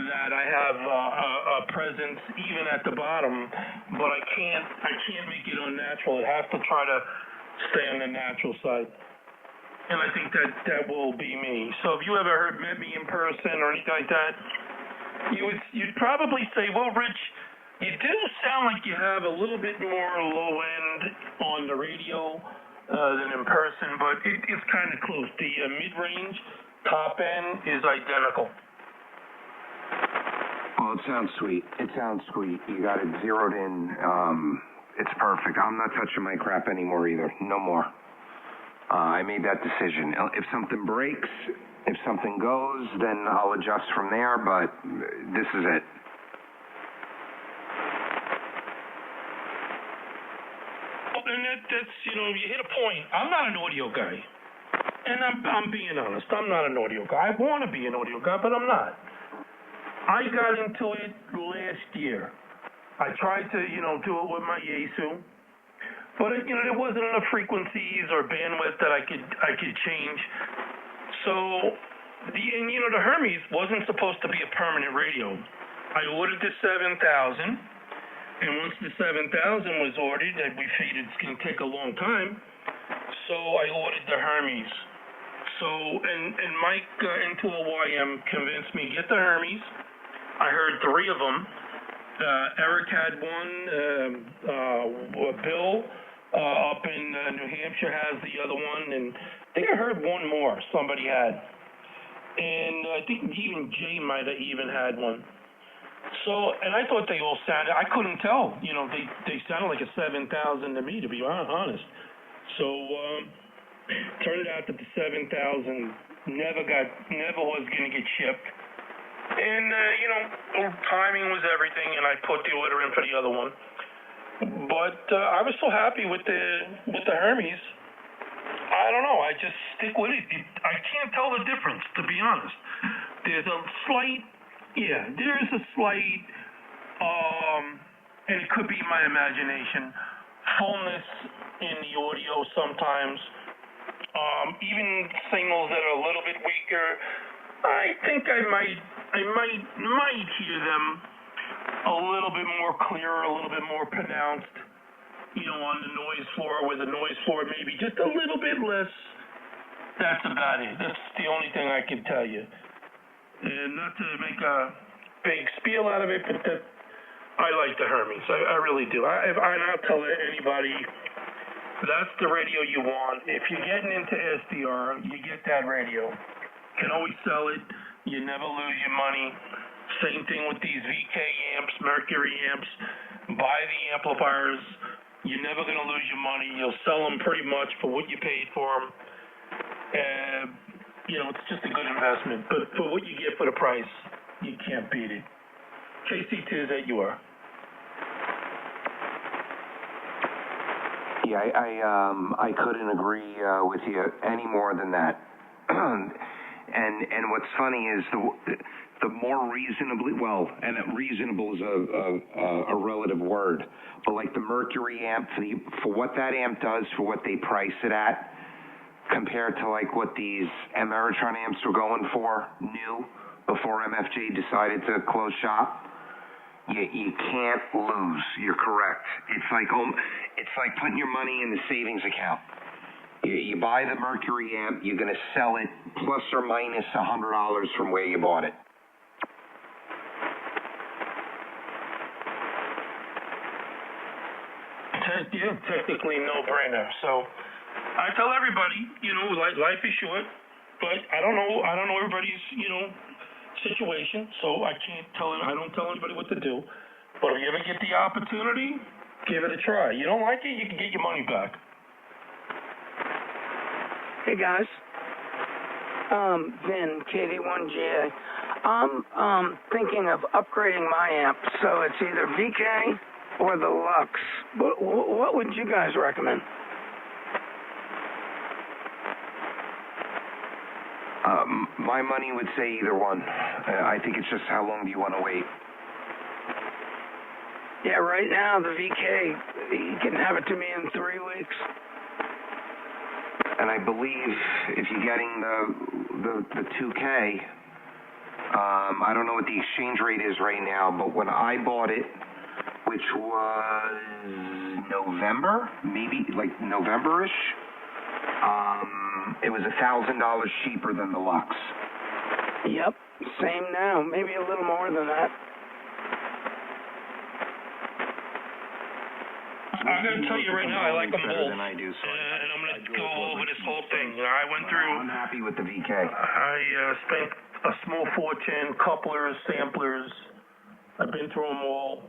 that I have a presence even at the bottom. But I can't make it unnatural. It has to try to stay on the natural side. And I think that will be me. So if you ever met me in person or anything like that, you'd probably say, well, Rich, you do sound like you have a little bit more low end on the radio than in person, but it's kind of close. The mid-range, top end is identical. Well, it sounds sweet. You got it zeroed in. It's perfect. I'm not touching my crap anymore either. No more. I made that decision. If something breaks, if something goes, then I'll adjust from there, but this is it. And that's, you hit a point. I'm not an audio guy. And I'm being honest. I'm not an audio guy. I want to be an audio guy, but I'm not. I got into it last year. I tried to, do it with my Yaesu. But, there wasn't enough frequencies or bandwidth that I could change. So, the Hermes wasn't supposed to be a permanent radio. I ordered the 7000, and once the 7000 was ordered, we figured it's going to take a long time, so I ordered the Hermes. So, and Mike N2OYM convinced me to get the Hermes. I heard 3 of them. Eric had one, Bill up in New Hampshire has the other one, and I think I heard one more somebody had. And I think even Jay might have even had one. So, and I thought they all sounded, I couldn't tell, they sounded like a 7000 to me, to be honest. So, turned out that the 7000 never was going to get shipped. And, timing was everything, and I put the order in for the other one. But I was so happy with the Hermes. I don't know. I just stick with it. I can't tell the difference, to be honest. There's a slight, and it could be my imagination, fullness in the audio sometimes. Even signals that are a little bit weaker, I think I might hear them a little bit more clear, a little bit more pronounced, on the noise floor, where the noise floor maybe just a little bit less That's about it. That's the only thing I can tell you. And not to make a big spiel out of it, but that I like the Hermes. I really do. I'll tell anybody, that's the radio you want. If you're getting into SDR, you get that radio. You can always sell it. You never lose your money. Same thing with these VK amps, Mercury amps. Buy the amplifiers. You're never going to lose your money. You'll sell them pretty much for what you paid for them. It's just a good investment. But for what you get for the price, you can't beat it. KC2 that you are. Yeah, I couldn't agree with you any more than that. And what's funny is the more reasonably, and reasonable is a relative word, but like the Mercury amp, for what that amp does, for what they price it at, compared to like what these Ameritron amps were going for new before MFJ decided to close shop, you can't lose. You're correct. It's like putting your money in the savings account. You buy the Mercury amp, you're going to sell it plus or minus $100 from where you bought it. Yeah, technically no-brainer. So I tell everybody, life is short, but I don't know everybody's, situation, so I don't tell anybody what to do. But if you ever get the opportunity, give it a try. You don't like it, you can get your money back. Hey guys, Vin, KD1GA. I'm thinking of upgrading my amp, so it's either VK or the Lux. What would you guys recommend? My money would say either one. I think it's just how long do you want to wait? Yeah, right now the VK, you can have it to me in 3 weeks. And I believe if you're getting the 2K, I don't know what the exchange rate is right now, but when I bought it, which was November, maybe like November-ish, it was $1,000 cheaper than the Lux. Yep, same now, maybe a little more than that. I'm going to tell you right now, I like them both. Than I do, so and I'm going to go over this whole thing. I went through. I'm happy with the VK. I spent a small fortune, couplers, samplers. I've been through them all,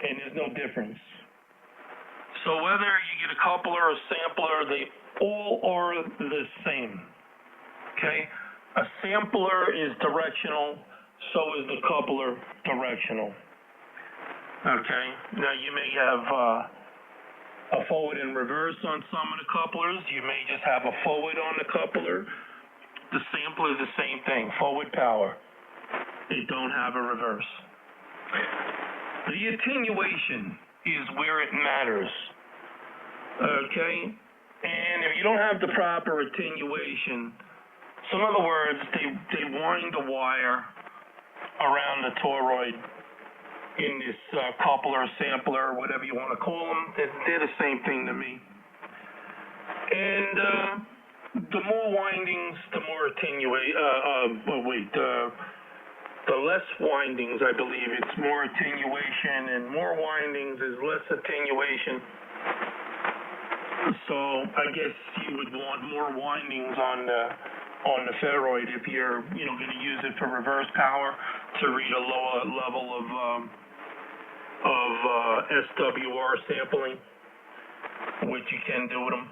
and there's no difference. So whether you get a coupler or a sampler, they all are the same. Okay? A sampler is directional, so is the coupler directional. Okay, now you may have a forward and reverse on some of the couplers. You may just have a forward on the coupler. The sampler is the same thing, forward power. They don't have a reverse. The attenuation is where it matters. Okay, and if you don't have the proper attenuation, so in other words, they wind the wire around the toroid in this coupler, sampler, whatever you want to call them. They're the same thing to me. And the more windings, the more the less windings, I believe, it's more attenuation, and more windings is less attenuation. So I guess you would want more windings on the ferroid if you're going to use it for reverse power to read a lower level of SWR sampling, which you can do with them.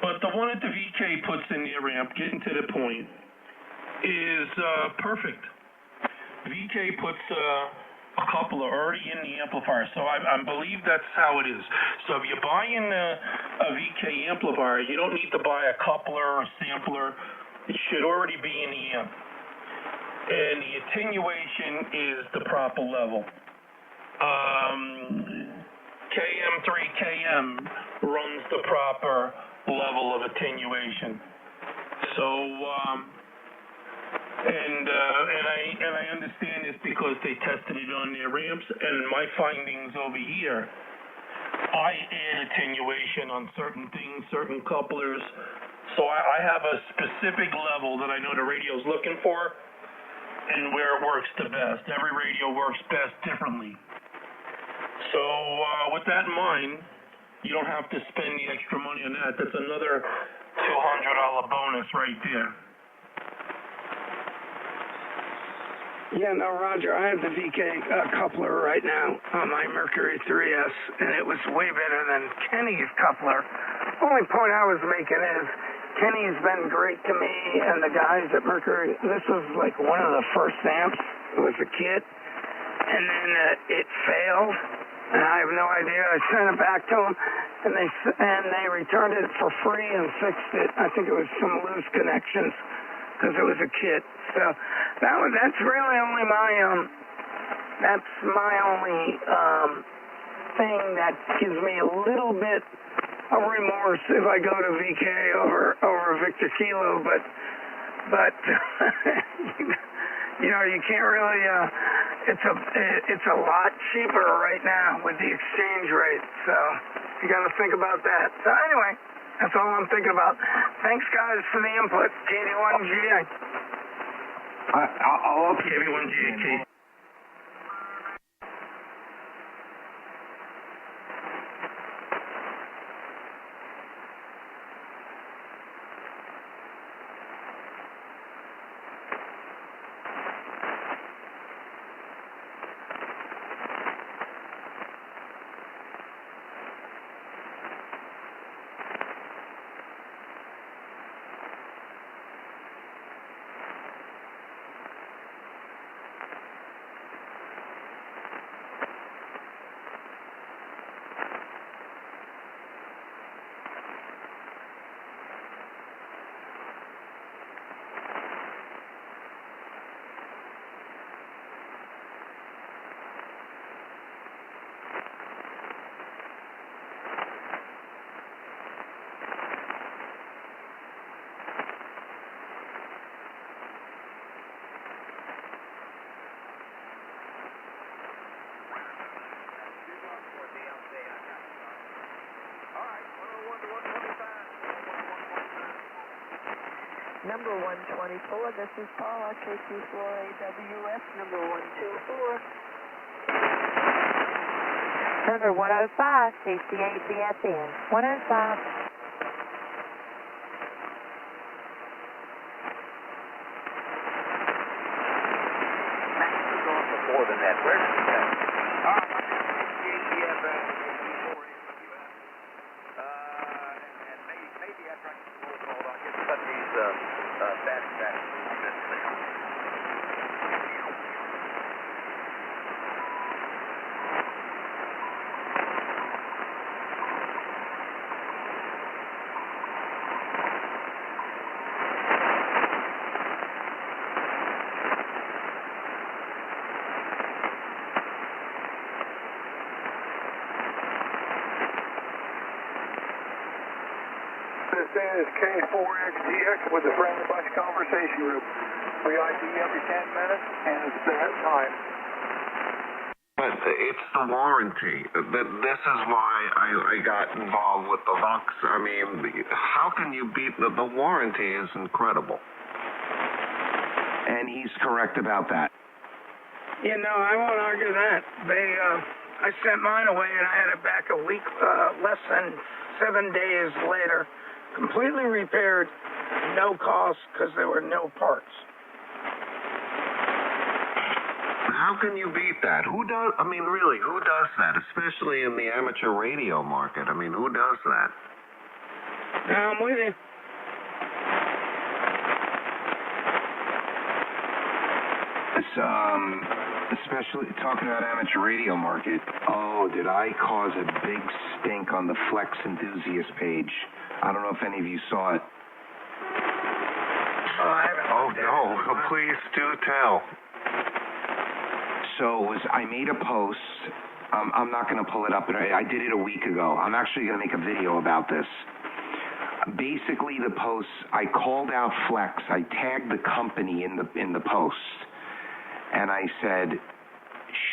But the one that the VK puts in the ramp, getting to the point, is perfect. VK puts a coupler already in the amplifier, so I believe that's how it is. So if you're buying a VK amplifier, you don't need to buy a coupler or sampler. It should already be in the amp. And the attenuation is the proper level. KM3KM runs the proper level of attenuation. So, and I understand this because they tested it on their ramps, and my findings over here, I add attenuation on certain things, certain couplers, So I have a specific level that I know the radio's looking for and where it works the best. Every radio works best differently. So with that in mind, you don't have to spend the extra money on that. That's another $200 bonus right there. Yeah, no, Roger, I have the VK coupler right now on my Mercury 3S, and it was way better than Kenny's coupler. Only point I was making is Kenny's been great to me, and the guys at Mercury. This was like one of the first amps. It was a kit, and then it failed, and I have no idea. I sent it back to them, and they returned it for free and fixed it. I think it was some loose connections because it was a kit. So that's really only my only thing that gives me a little bit of remorse if I go to VK over Victor Kilo, but you know, you can't really. It's a lot cheaper right now with the exchange rate, so you got to think about that. So anyway, that's all I'm thinking about. Thanks, guys, for the input. KD1GA. I'll KD1GA. Number 124, this is Paula, KQ4AWS, number 124. Number 105, KC8BFN, 105. More than that. Where's the maybe after I get the roll call, I'll get some of these back. This is K4XGX with the Friendly Bunch Conversation Group. We ID every 10 minutes, and it's that time. But it's the warranty. This is why I got involved with the Lux. I mean, how can you beat the warranty is incredible. And he's correct about that. You know, I won't argue that. I sent mine away and I had it back a week, less than 7 days later, completely repaired, no cost because there were no parts. How can you beat that? Who does? I mean, really, who does that? Especially in the amateur radio market. I mean, who does that? I'm with you. Especially talking about amateur radio market. Oh, did I cause a big stink on the Flex Enthusiast page? I don't know if any of you saw it. Oh, I haven't. Oh, no. Please do tell. So I made a post. I'm not going to pull it up. I did it a week ago. I'm actually going to make a video about this. Basically, the post, I called out Flex. I tagged the company in the post. And I said,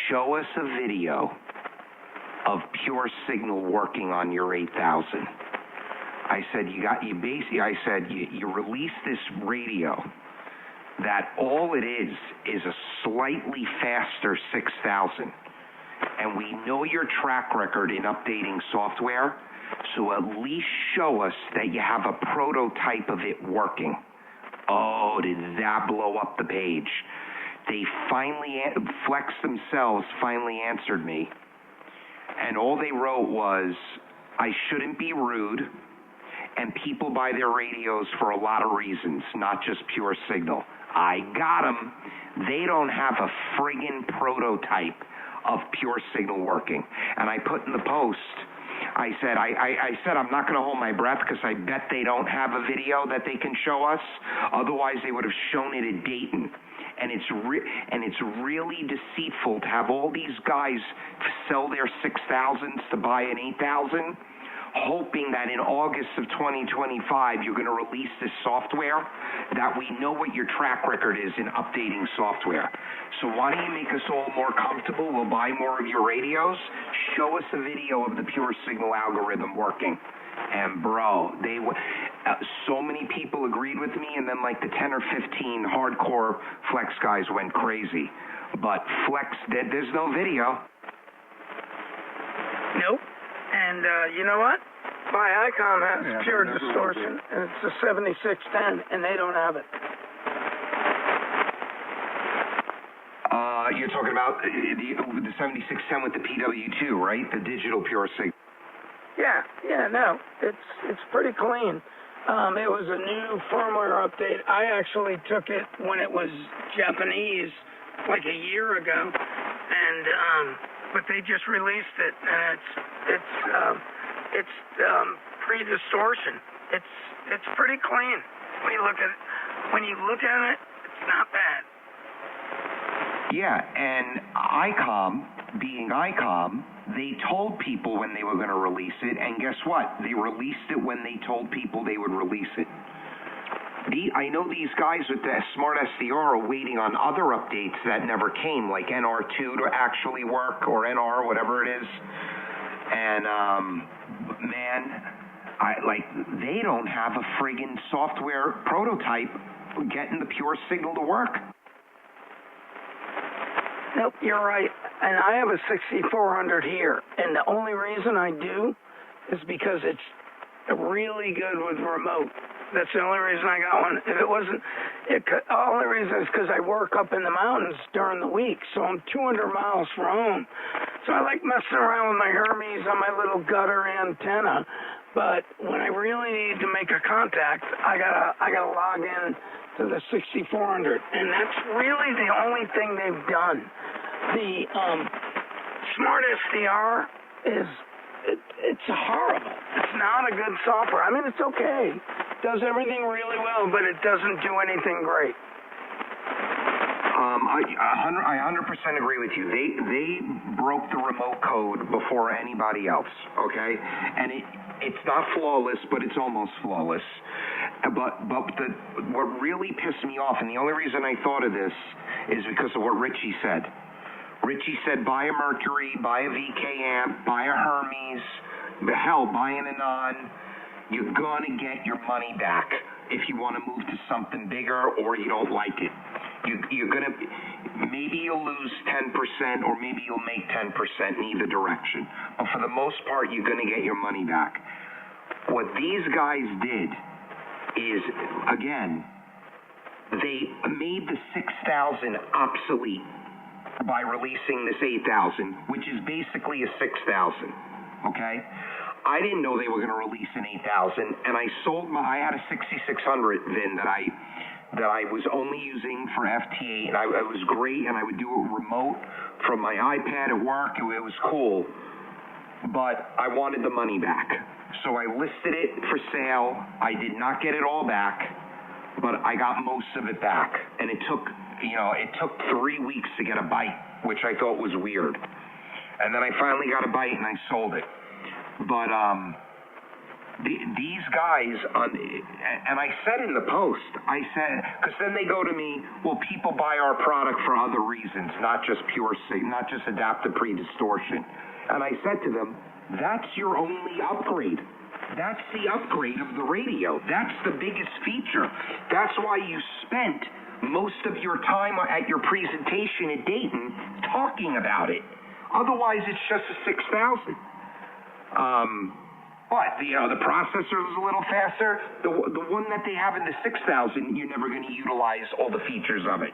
show us a video of pure signal working on your 8000. I said, you release this radio that all it is a slightly faster 6000. And we know your track record in updating software, so at least show us that you have a prototype of it working. Oh, did that blow up the page. They finally, Flex themselves finally answered me, and all they wrote was, I shouldn't be rude, and people buy their radios for a lot of reasons, not just pure signal. I got them. They don't have a friggin' prototype of pure signal working. And I put in the post, I said I'm not going to hold my breath because I bet they don't have a video that they can show us. Otherwise, they would have shown it at Dayton. And it's really deceitful to have all these guys sell their 6000s to buy an 8000, hoping that in August of 2025 you're going to release this software, that we know what your track record is in updating software. So why don't you make us all more comfortable? We'll buy more of your radios. Show us a video of the pure signal algorithm working. And bro, so many people agreed with me, and then like the 10 or 15 hardcore Flex guys went crazy. But Flex, there's no video. Nope. And you know what? My ICOM has pure distortion, and it's a 7610, and they don't have it. You're talking about the 7610 with the PW2, right? The digital pure signal. Yeah, no, it's pretty clean. It was a new firmware update. I actually took it when it was Japanese, like a year ago, and but they just released it, and it's pre-distortion. It's pretty clean. When you look at it, it's not bad. Yeah, and ICOM, being ICOM, they told people when they were going to release it, and guess what? They released it when they told people they would release it. I know these guys with the Smart SDR are waiting on other updates that never came, like NR2 to actually work, or NR, whatever it is. And, man, they don't have a friggin' software prototype getting the pure signal to work. Nope, you're right. And I have a 6400 here, and the only reason I do is because it's really good with remote. That's the only reason I got one. If it wasn't, the only reason is because I work up in the mountains during the week, so I'm 200 miles from home. So I like messing around with my Hermes on my little gutter antenna. But when I really need to make a contact, I gotta log in to the 6400, and that's really the only thing they've done. The Smart SDR it's horrible. It's not a good software. I mean, it's okay. It does everything really well, but it doesn't do anything great. I 100% agree with you. They broke the remote code before anybody else, okay? And it's not flawless, but it's almost flawless. But what really pissed me off, and the only reason I thought of this, is because of what Richie said. Richie said, buy a Mercury, buy a VK amp, buy a Hermes, hell, buy an Anon. You're going to get your money back if you want to move to something bigger or you don't like it. You're going to, maybe you'll lose 10% or maybe you'll make 10% in either direction. But for the most part, you're going to get your money back. What these guys did is, again, they made the 6000 obsolete by releasing this 8000, which is basically a 6000, okay? I didn't know they were going to release an 8000, and I had a 6600 VIN that I was only using for FT8, and it was great, and I would do it remote from my iPad at work. It was cool, but I wanted the money back. So I listed it for sale. I did not get it all back, but I got most of it back, and it took 3 weeks to get a bite, which I thought was weird. And then I finally got a bite and I sold it. But these guys, and I said in the post, I said, because then they go to me, well, people buy our product for other reasons, not just pure signal, not just adaptive pre-distortion. And I said to them, that's your only upgrade. That's the upgrade of the radio. That's the biggest feature. That's why you spent most of your time at your presentation at Dayton talking about it. Otherwise, it's just a 6000. But the processor is a little faster. The one that they have in the 6000, you're never going to utilize all the features of it.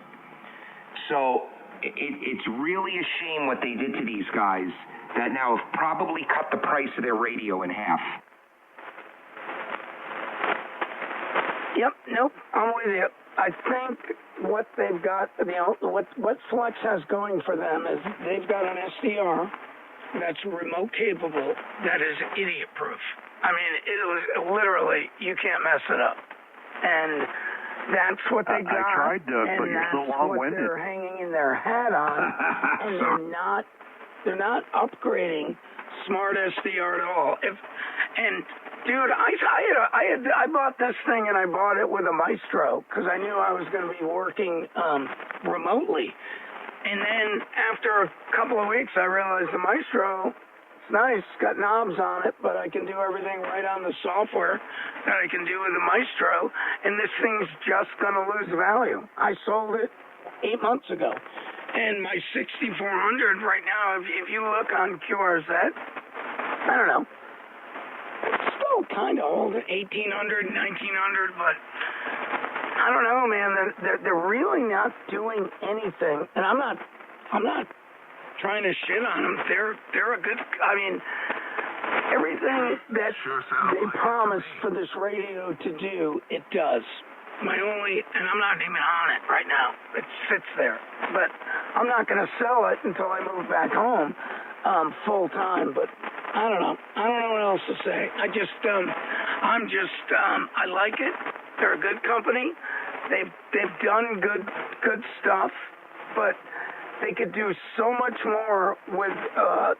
So it's really a shame what they did to these guys that now have probably cut the price of their radio in half. Yep, nope, I'm with you. I think what they've got, what Flex has going for them is they've got an SDR that's remote capable, that is idiot proof. I mean, it was literally, you can't mess it up. And that's what they got. I tried to, but you're so long-winded. And that's what they're hanging in their hat on. And they're not upgrading Smart SDR at all. Dude, I bought this thing and I bought it with a Maestro because I knew I was going to be working remotely. And then after a couple of weeks, I realized the Maestro, it's nice, it's got knobs on it, but I can do everything right on the software that I can do with the Maestro, and this thing's just going to lose value. I sold it 8 months ago. And my 6400 right now, if you look on QRZ, I don't know, it's still kind of old, 1800, 1900, but I don't know, man. They're really not doing anything, and I'm not trying to shit on them. They're a good. I mean, everything that they promised for this radio to do, it does. And I'm not even on it right now. It sits there, but I'm not going to sell it until I move back home full time. But I don't know. I don't know what else to say. I like it. They're a good company. They've done good stuff, but they could do so much more with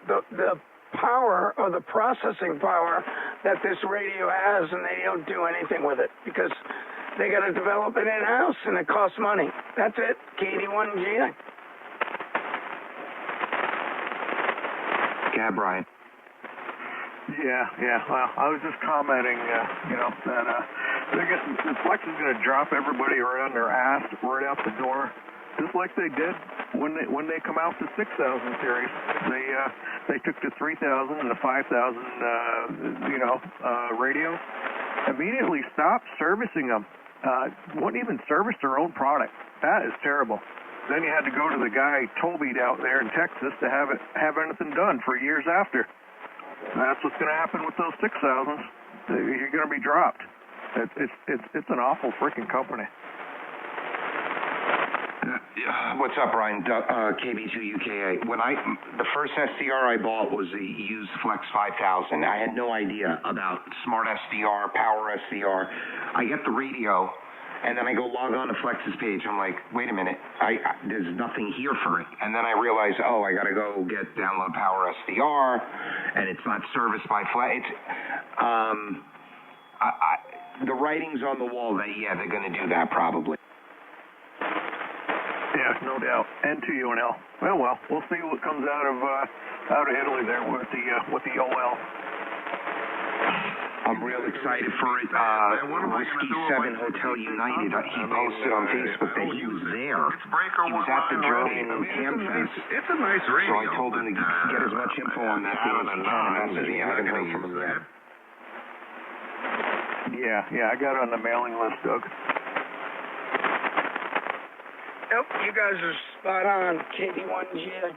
the power or the processing power that this radio has, and they don't do anything with it because they got to develop it in-house, and it costs money. That's it. KD1GI. Yeah, Brian. Yeah. Well, I was just commenting, that Flex is going to drop everybody right on their ass right out the door, just like they did when they come out the 6000 series. They took the 3000 and the 5000 radios, immediately stopped servicing them. Wouldn't even service their own product. That is terrible. Then you had to go to the guy Toby out there in Texas to have anything done for years after. That's what's going to happen with those 6000s. You're going to be dropped. It's an awful freaking company. What's up, Brian? KB2UKA. The first SDR I bought was a used Flex 5000. I had no idea about Smart SDR, Power SDR. I get the radio, and then I go log on to Flex's page. I'm like, wait a minute, there's nothing here for it. And then I realize, I got to go download Power SDR, and it's not serviced by Flex. The writing's on the wall that they're going to do that probably. Yeah, no doubt. And to UNL. Well, we'll see what comes out of Italy there with the OL. I'm real excited for it. Whiskey 7 Hotel United. He posted on Facebook that he was there. He was at the German Camfest. It's a nice radio. So I told him to get as much info on that thing as he can. I haven't heard from him yet. Yeah, I got it on the mailing list, Doug. Nope, you guys are spot on, KD1GI.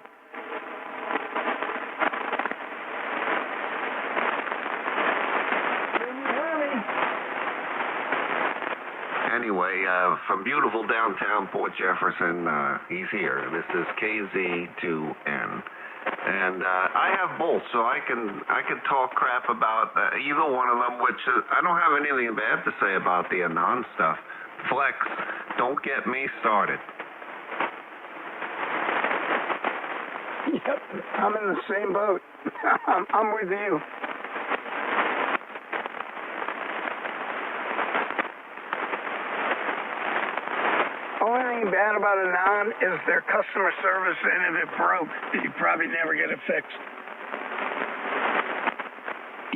Anyway, from beautiful downtown Port Jefferson, he's here. This is KZ2N. And I have both, so I can talk crap about either one of them, which I don't have anything bad to say about the Anon stuff. Flex, don't get me started. Yep, I'm in the same boat. I'm with you. Only thing bad about Anon is their customer service, and if it broke, you probably never get it fixed.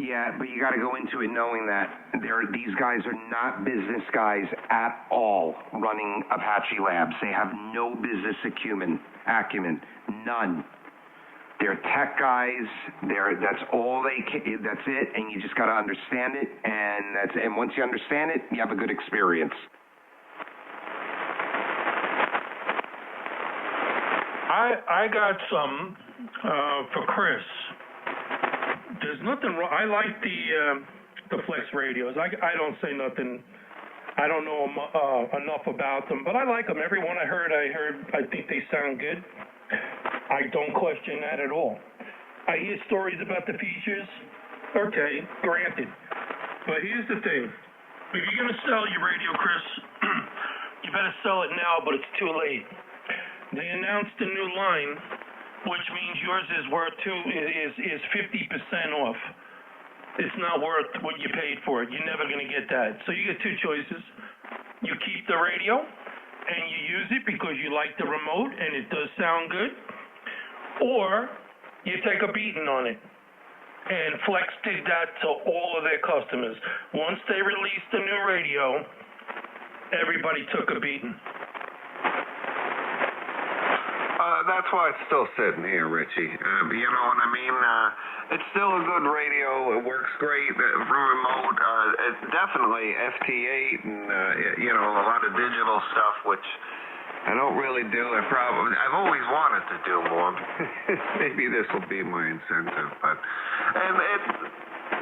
Yeah, but you got to go into it knowing that these guys are not business guys at all running Apache Labs. They have no business acumen, none. They're tech guys. That's all that's it, and you just got to understand it, and once you understand it, you have a good experience. I got some for Chris. There's nothing wrong. I like the Flex radios. I don't say nothing. I don't know enough about them, but I like them. Every one I heard, I think they sound good. I don't question that at all. I hear stories about the features. Okay, granted. But here's the thing. If you're going to sell your radio, Chris, you better sell it now, but it's too late. They announced a new line, which means yours is worth is 50% off. It's not worth what you paid for it. You're never going to get that. So you get two choices. You keep the radio, and you use it because you like the remote, and it does sound good. Or you take a beating on it. And Flex did that to all of their customers. Once they released the new radio, everybody took a beating. That's why it's still sitting here, Richie. You know what I mean? It's still a good radio. It works great from remote. It's definitely FT8 and, you know, a lot of digital stuff, which I don't really do. I've always wanted to do more. Maybe this will be my incentive, and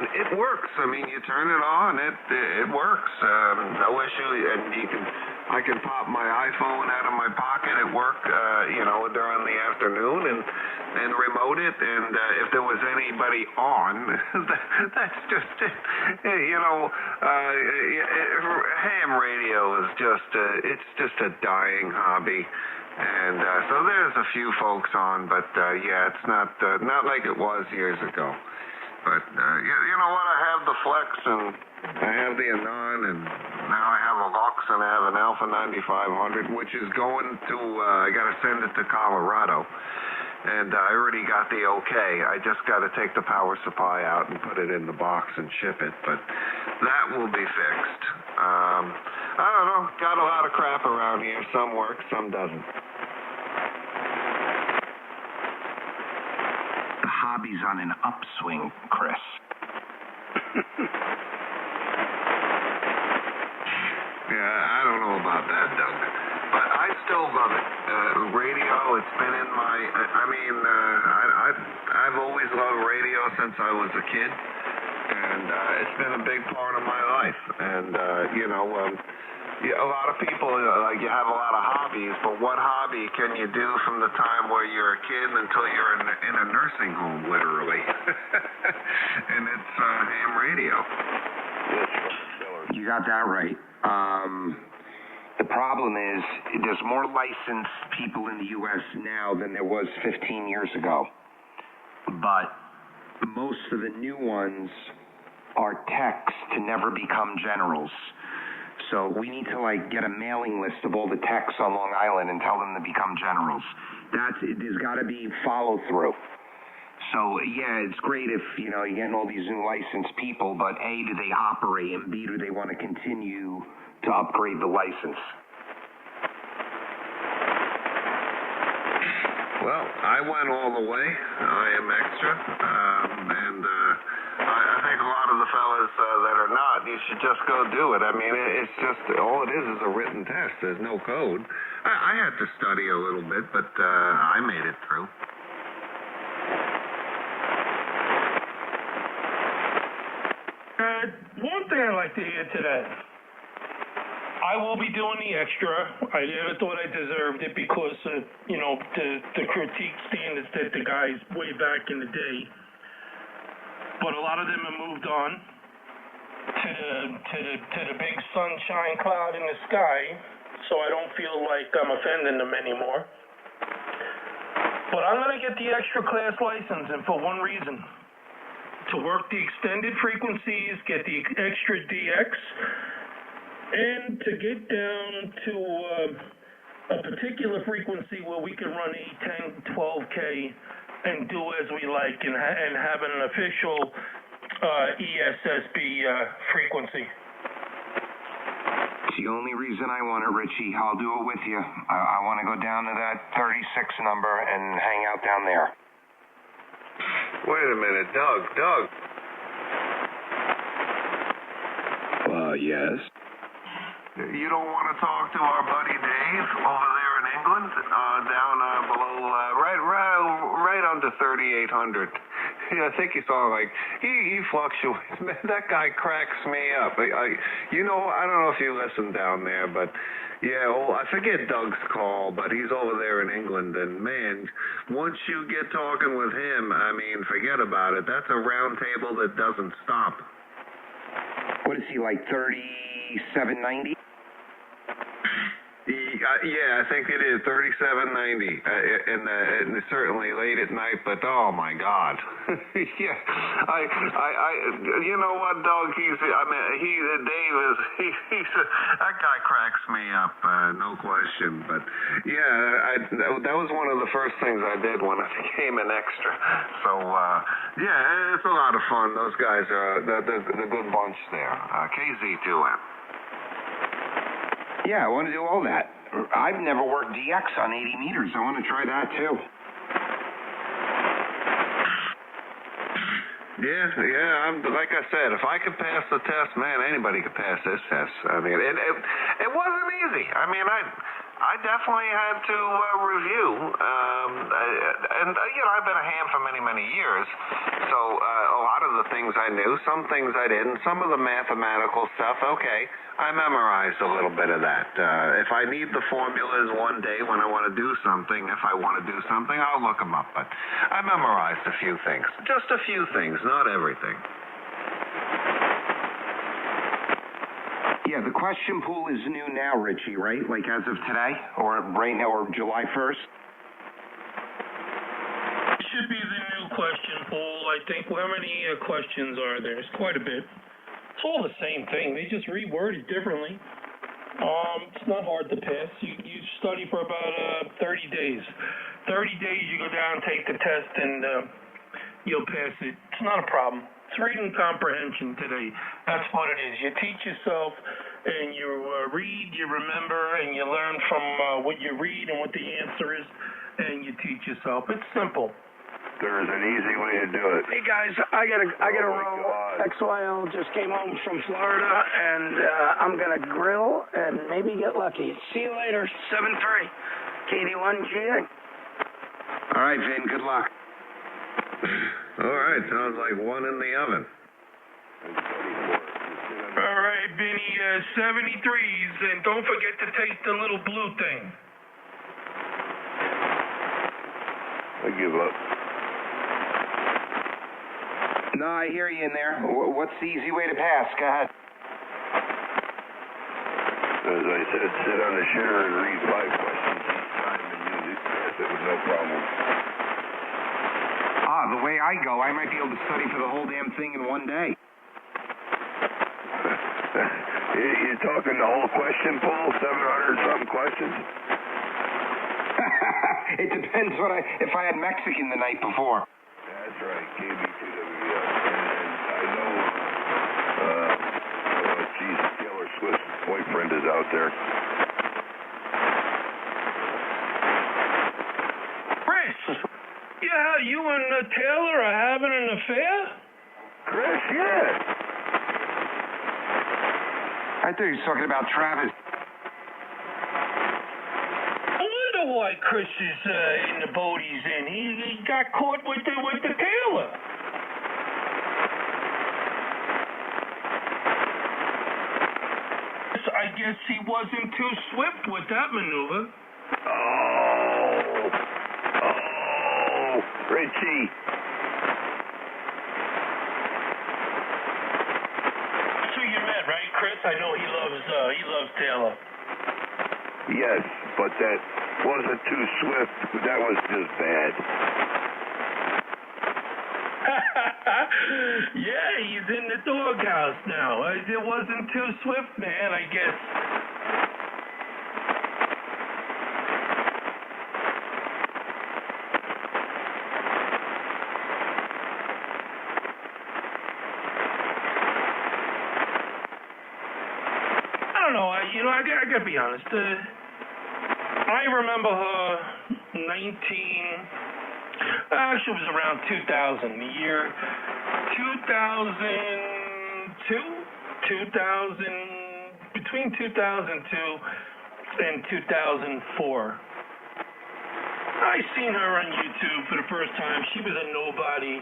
it works. I mean, you turn it on, it works. No issue, and I can pop my iPhone out of my pocket at work, you know, during the afternoon and remote it. And if there was anybody on, that's just it. You know, ham radio is it's just a dying hobby. And so there's a few folks on, but yeah, it's not like it was years ago. But you know what? I have the Flex and I have the Anon, and now I have a Lux and I have an Alpha 9500, which is going to. I got to send it to Colorado, and I already got the okay. I just got to take the power supply out and put it in the box and ship it. But that will be fixed. I don't know. Got a lot of crap around here. Some works, some doesn't. Hobby's on an upswing, Chris. Yeah, I don't know about that, Doug. But I still love it. Radio, it's been in my... I mean, I've always loved radio since I was a kid. And it's been a big part of my life. And, you know... a lot of people, like, you have a lot of hobbies, but what hobby can you do from the time where you're a kid until you're in a nursing home, literally? And it's ham radio. You got that right. The problem is there's more licensed people in the U.S. now than there was 15 years ago. But most of the new ones are techs to never become generals. So we need to, like, get a mailing list of all the techs on Long Island and tell them to become generals. There's got to be follow-through. So, yeah, it's great if, you know, you're getting all these new licensed people, but A, do they operate, and B, do they want to continue to upgrade the license? Well, I went all the way. I am extra, and I think a lot of the fellas that are not, you should just go do it. I mean, it's just, all it is a written test. There's no code. I had to study a little bit, but I made it through. One thing I'd like to hear today. I will be doing the extra. I never thought I deserved it because of, you know, the critique standards that the guys way back in the day. But a lot of them have moved on to the big sunshine cloud in the sky, so I don't feel like I'm offending them anymore. But I'm going to get the extra class license, and for one reason. To work the extended frequencies, get the extra DX, and to get down to a particular frequency where we can run 8, 10, 12K and do as we like and have an official ESSB frequency. It's the only reason I want it, Richie. I'll do it with you. I want to go down to that 36 number and hang out down there. Wait a minute, Doug. Yes? You don't want to talk to our buddy Dave over there in England, down below, right under 3,800. Yeah, I think he's all like, he fluctuates. Man, that guy cracks me up. I don't know if you listen down there, but yeah, I forget Doug's call, but he's over there in England, and man, once you get talking with him, I mean, forget about it. That's a round table that doesn't stop. What is he, like 3790? Yeah, I think it is 3790, and certainly late at night. But oh my God, yeah, I, you know what, Doug? Dave is that guy cracks me up, no question. But yeah, that was one of the first things I did when I became an extra. So yeah, it's a lot of fun. Those guys are the good bunch there. KZ2M. Yeah, I want to do all that. I've never worked DX on 80 meters. I want to try that too. Yeah. I'm like I said, if I could pass the test, man, anybody could pass this test. I mean, it wasn't easy. I mean, I definitely had to review, and I've been a ham for many years, so a lot of the things I knew, some things I didn't, some of the mathematical stuff, okay, I memorized a little bit of that. If I need the formulas one day when I want to do something, if I want to do something, I'll look them up, but I memorized a few things, just a few things, not everything. Yeah, the question pool is new now, Richie, right? Like as of today? Or right now, or July 1st? It should be the new question pool. I think, how many questions are there? It's quite a bit. It's all the same thing. They just reword it differently. It's not hard to pass. You study for about 30 days. 30 days you go down and take the test and you'll pass it. It's not a problem. It's reading comprehension today. That's what it is. You teach yourself, and you read, you remember, and you learn from what you read and what the answer is, and you teach yourself. It's simple. There's an easy way to do it. Hey guys, I gotta roll. XYL just came home from Florida, and I'm gonna grill and maybe get lucky. See you later. 7-3, KD1GA. All right, Vin. Good luck. All right, sounds like one in the oven. All right, Vinny, 73s, and don't forget to take the little blue thing. I give up. No, I hear you in there. What's the easy way to pass? Go ahead. As I said, sit on the shitter and read 5 questions each time and use it. It was no problem. The way I go, I might be able to study for the whole damn thing in one day. You're talking the whole question pool, 700-something questions? It depends if I had Mexican the night before. That's right, KB2WF. And I know, Taylor Swift's boyfriend is out there. Yeah, you and Taylor are having an affair? Chris, yeah. I thought he was talking about Travis. I wonder why Chris is in the boat he's in. He got caught with the Taylor. I guess he wasn't too swift with that maneuver. Richie. That's who you met, right, Chris? I know he loves Taylor. Yes, but that wasn't too swift. That was just bad. Yeah, he's in the doghouse now. It wasn't too swift, man, I guess. you know, I gotta be honest. I remember her actually it was around 2000, the year between 2002 and 2004. I seen her on YouTube for the first time. She was a nobody,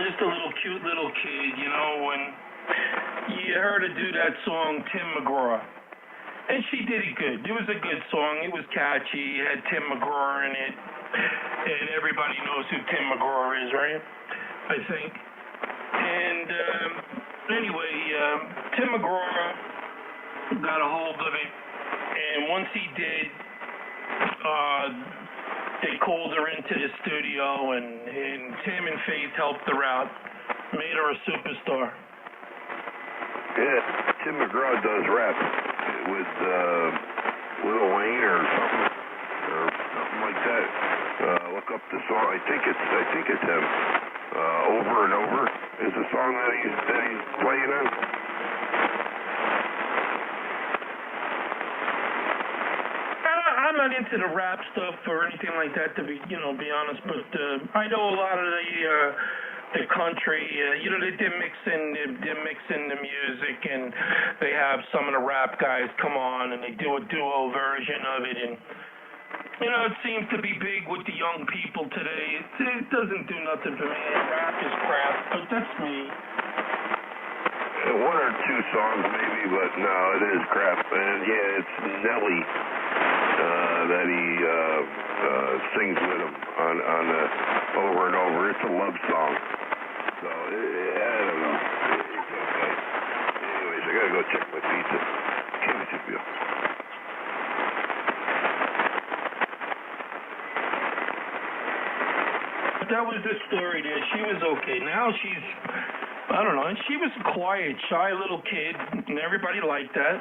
just a little cute little kid, you know, and you heard her do that song, Tim McGraw. And she did it good. It was a good song. It was catchy. It had Tim McGraw in it. And everybody knows who Tim McGraw is, right? I think. And anyway, Tim McGraw got a hold of it. And once he did, they called her into the studio, and Tim and Faith helped her out, made her a superstar. Yeah, Tim McGraw does rap with Lil Wayne or something like that. Look up the song. I think it's him. Over and Over is the song that he's playing on. I'm not into the rap stuff or anything like that, to be honest. But I know a lot of the country. They're mixing the music, and they have some of the rap guys come on and they do a duo version of it, and it seems to be big with the young people today. It doesn't do nothing for me. Rap is crap, but that's me. One or two songs maybe, but no, it is crap. And yeah, it's Nelly that he sings with him on the Over and Over. It's a love song. So, I don't know. It's okay. Anyways, I gotta go check my pizza. Give me some beer. That was the story there. She was okay. Now she's, I don't know, she was a quiet, shy little kid, and everybody liked that.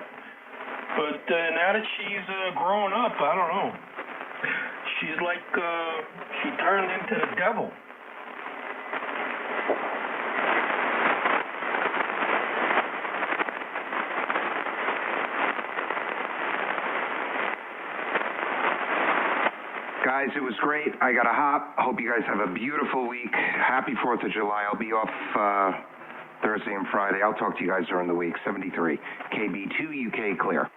But now that she's grown up, I don't know. She's like, she turned into the devil. Guys, it was great. I got to hop. Hope you guys have a beautiful week. Happy 4th of July. I'll be off Thursday and Friday. I'll talk to you guys during the week. 73. KB2 UK clear.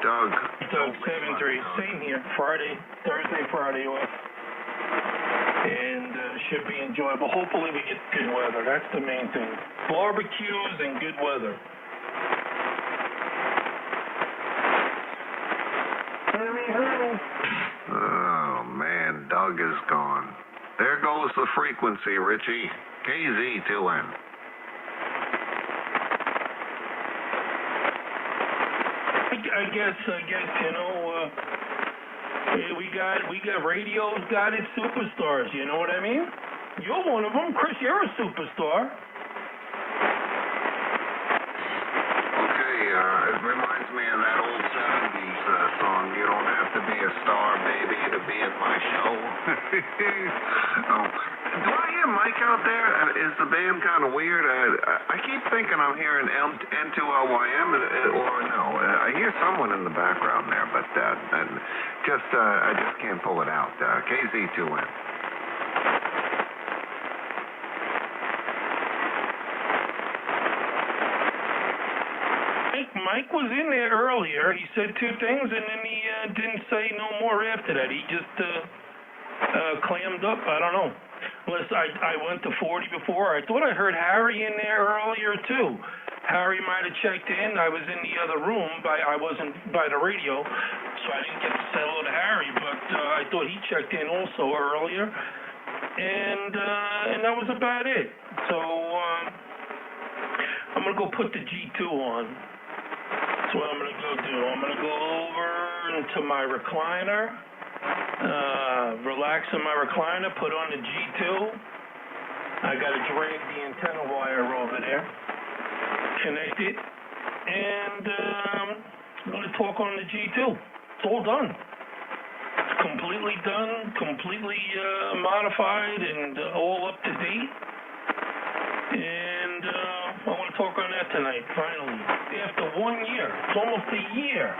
Doug. 7-3. Same here. Thursday, Friday off. And should be enjoyable. Hopefully we get good weather. That's the main thing. Barbecues and good weather. Oh, man, Doug is gone. There goes the frequency, Richie. KZ2N. I guess, we got radio's got its superstars, you know what I mean? You're one of them. Chris, you're a superstar. It reminds me of that old 70s song, You Don't Have to Be a Star, Baby, to be in my show. Oh. Do I hear Mike out there? Is the band kind of weird? I keep thinking I'm hearing N2LYM, or no. I hear someone in the background there, but I just can't pull it out. KZ2N. Mike was in there earlier. He said two things, and then he didn't say no more after that. He just clammed up. I don't know. Unless I went to 40 before. I thought I heard Harry in there earlier, too. Harry might have checked in. I was in the other room. I wasn't by the radio, so I didn't get to say hello to Harry, but I thought he checked in also earlier. And that was about it. So I'm going to go put the G2 on. That's what I'm going to go do. I'm going to go over into my recliner, relax in my recliner, put on the G2. I got to drag the antenna wire over there, connect it, and I'm going to talk on the G2. It's all done. It's completely done, completely modified, and all up to date. And I want to talk on that tonight, finally. After 1 year, it's almost a year,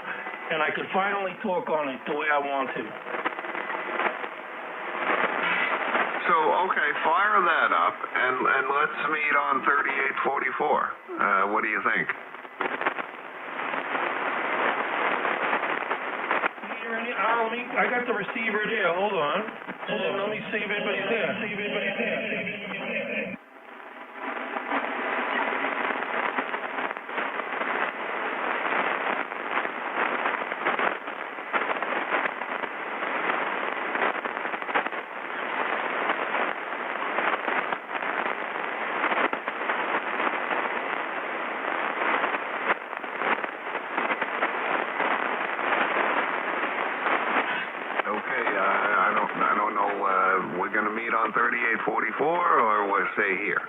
and I could finally talk on it the way I want to. So, okay, fire that up, and let's meet on 3844. What do you think? I got the receiver there. Hold on. Let me see if anybody's there. We're going to meet on 3844, or we'll stay here?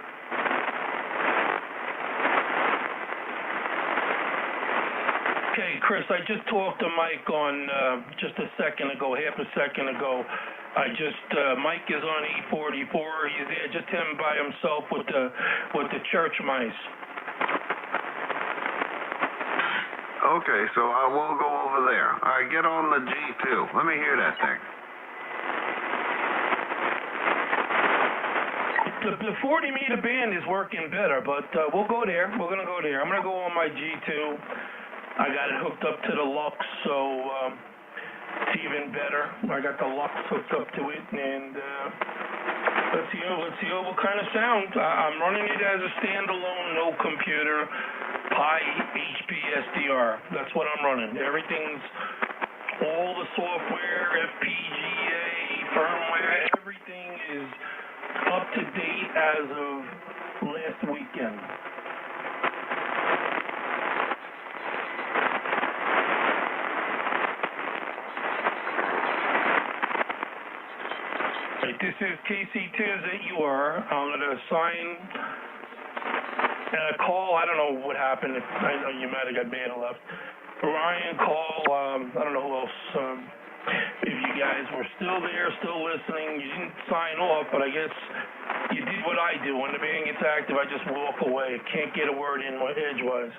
Okay, Chris, I just talked to Mike on just a second ago, half a second ago. Mike is on 844. He's there, just him by himself with the church mice. Okay, so we'll go over there. All right, get on the G2. Let me hear that thing. The 40-meter band is working better, but we'll go there. We're going to go there. I'm going to go on my G2. I got it hooked up to the Lux, so it's even better. I got the Lux hooked up to it, and let's see what kind of sound. I'm running it as a standalone, no computer, Pi HP SDR. That's what I'm running. Everything's, all the software, FPGA, firmware, everything is up to date as of last weekend. Right, this is KC2ZUR. I'm going to assign a call. I don't know what happened. I know you might have got banned and left. Ryan, call. I don't know who else. If you guys were still there, still listening, you didn't sign off, but I guess you did what I do. When the band gets active, I just walk away. Can't get a word in edgewise.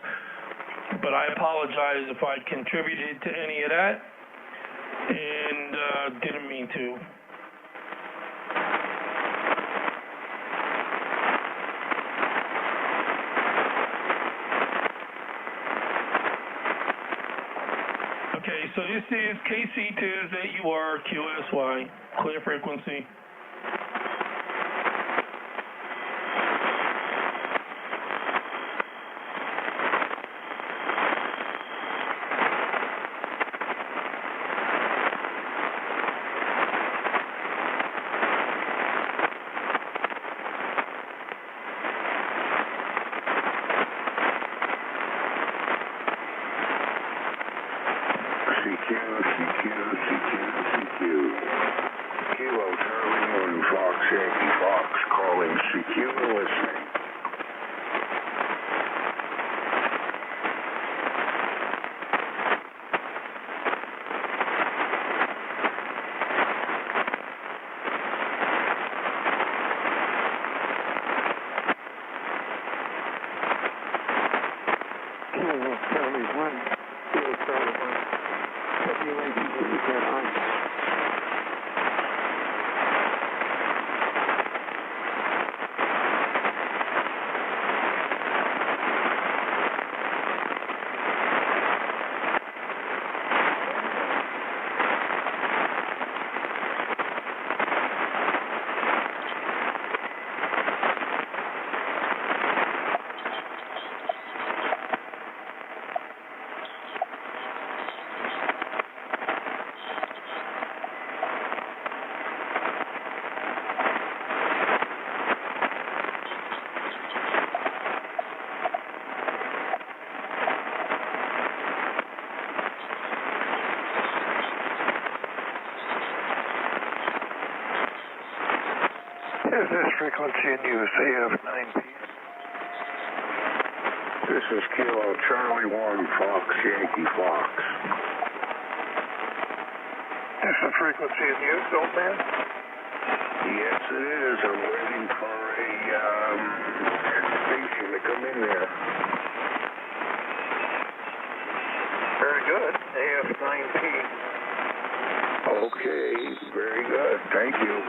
But I apologize if I contributed to any of that, and didn't mean to. Okay, so this is KC2ZUR QSY, clear frequency. Kilo Charlie 1 Fox Yankee Fox calling CQ listening. Kilo Charlie 1. Kilo Charlie 1. WATD on. Is this frequency in use AF 9 p.m.? This is Kilo Charlie 1 Fox Yankee Fox. Is the frequency in use, old man? Yes, it is. I'm waiting for a come in there. Very good. AF9P. Okay, very good. Thank you.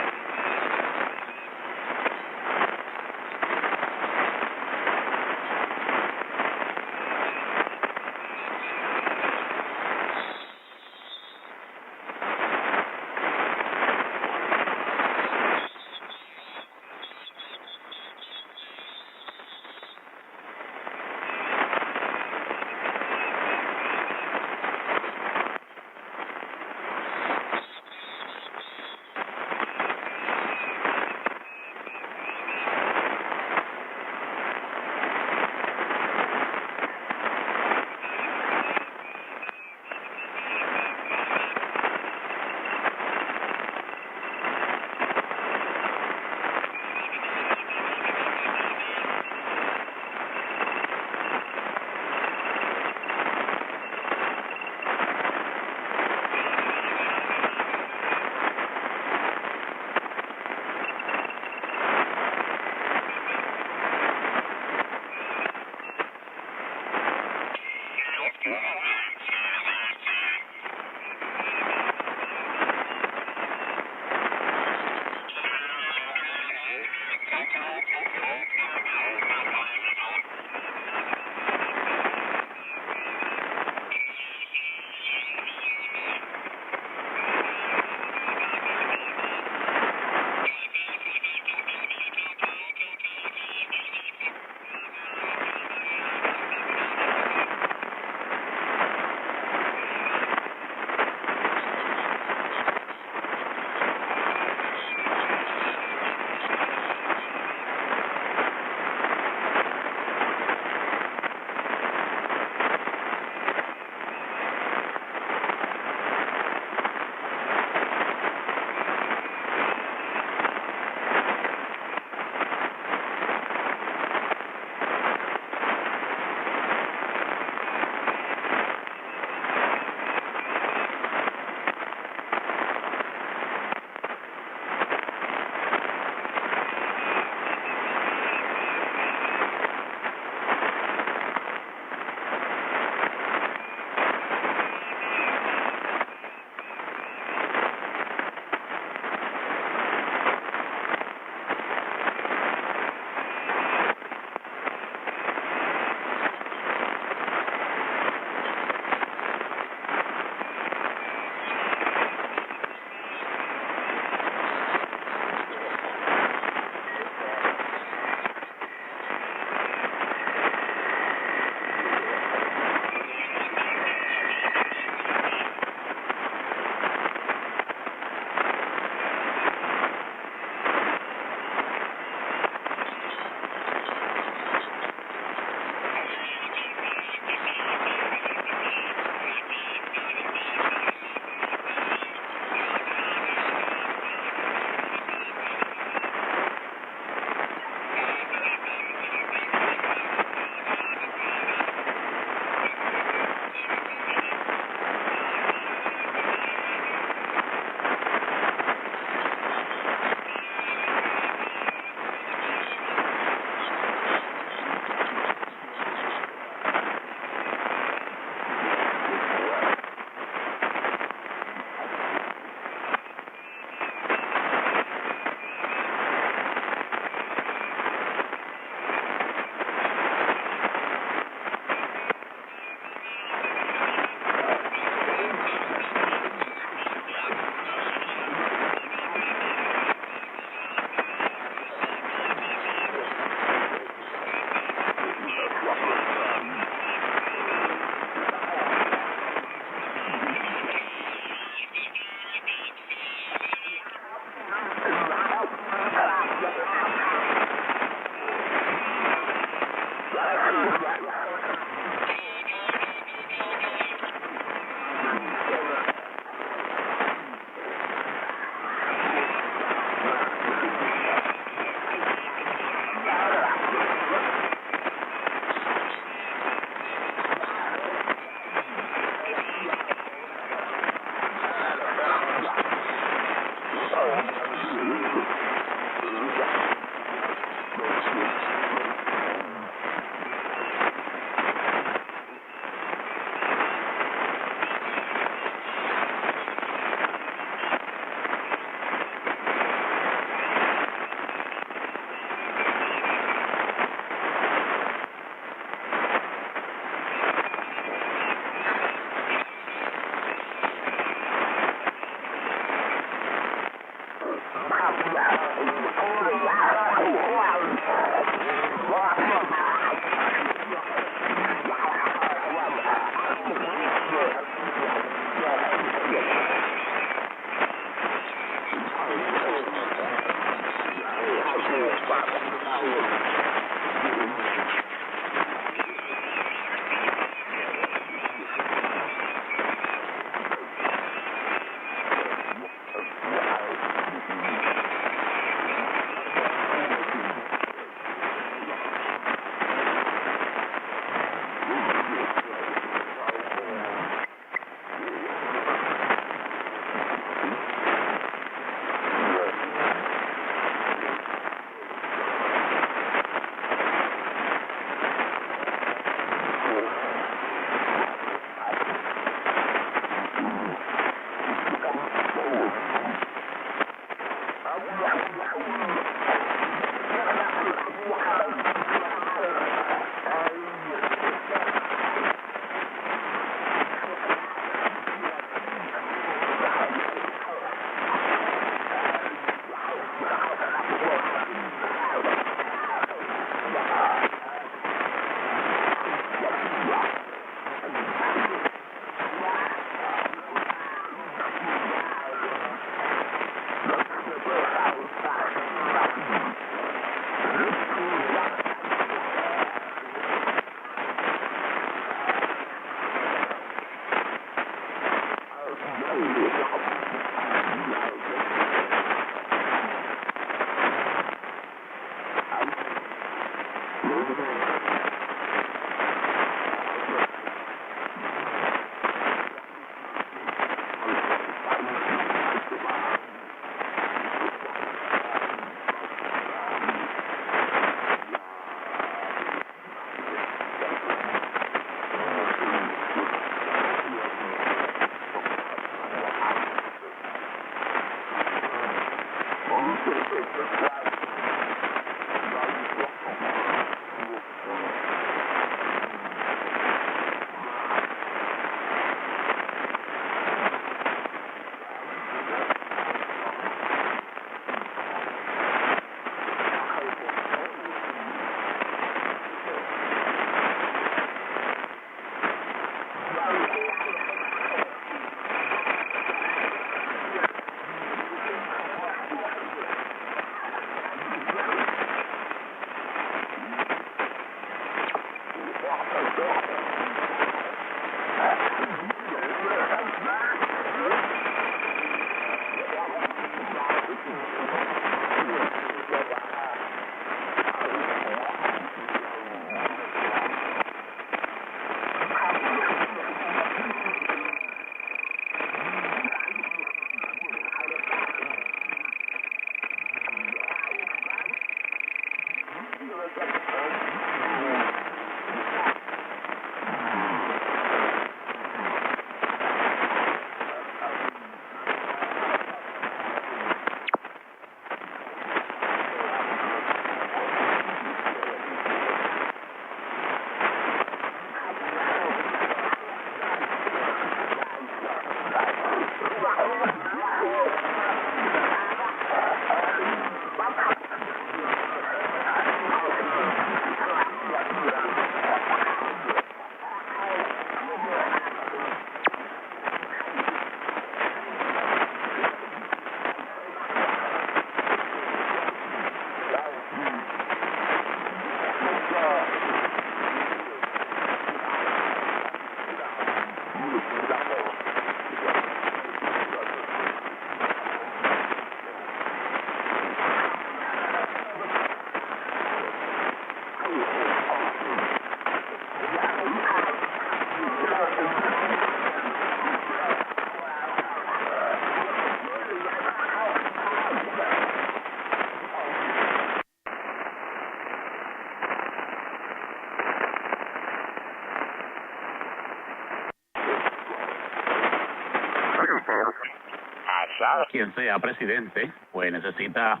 Quien sea presidente, pues necesita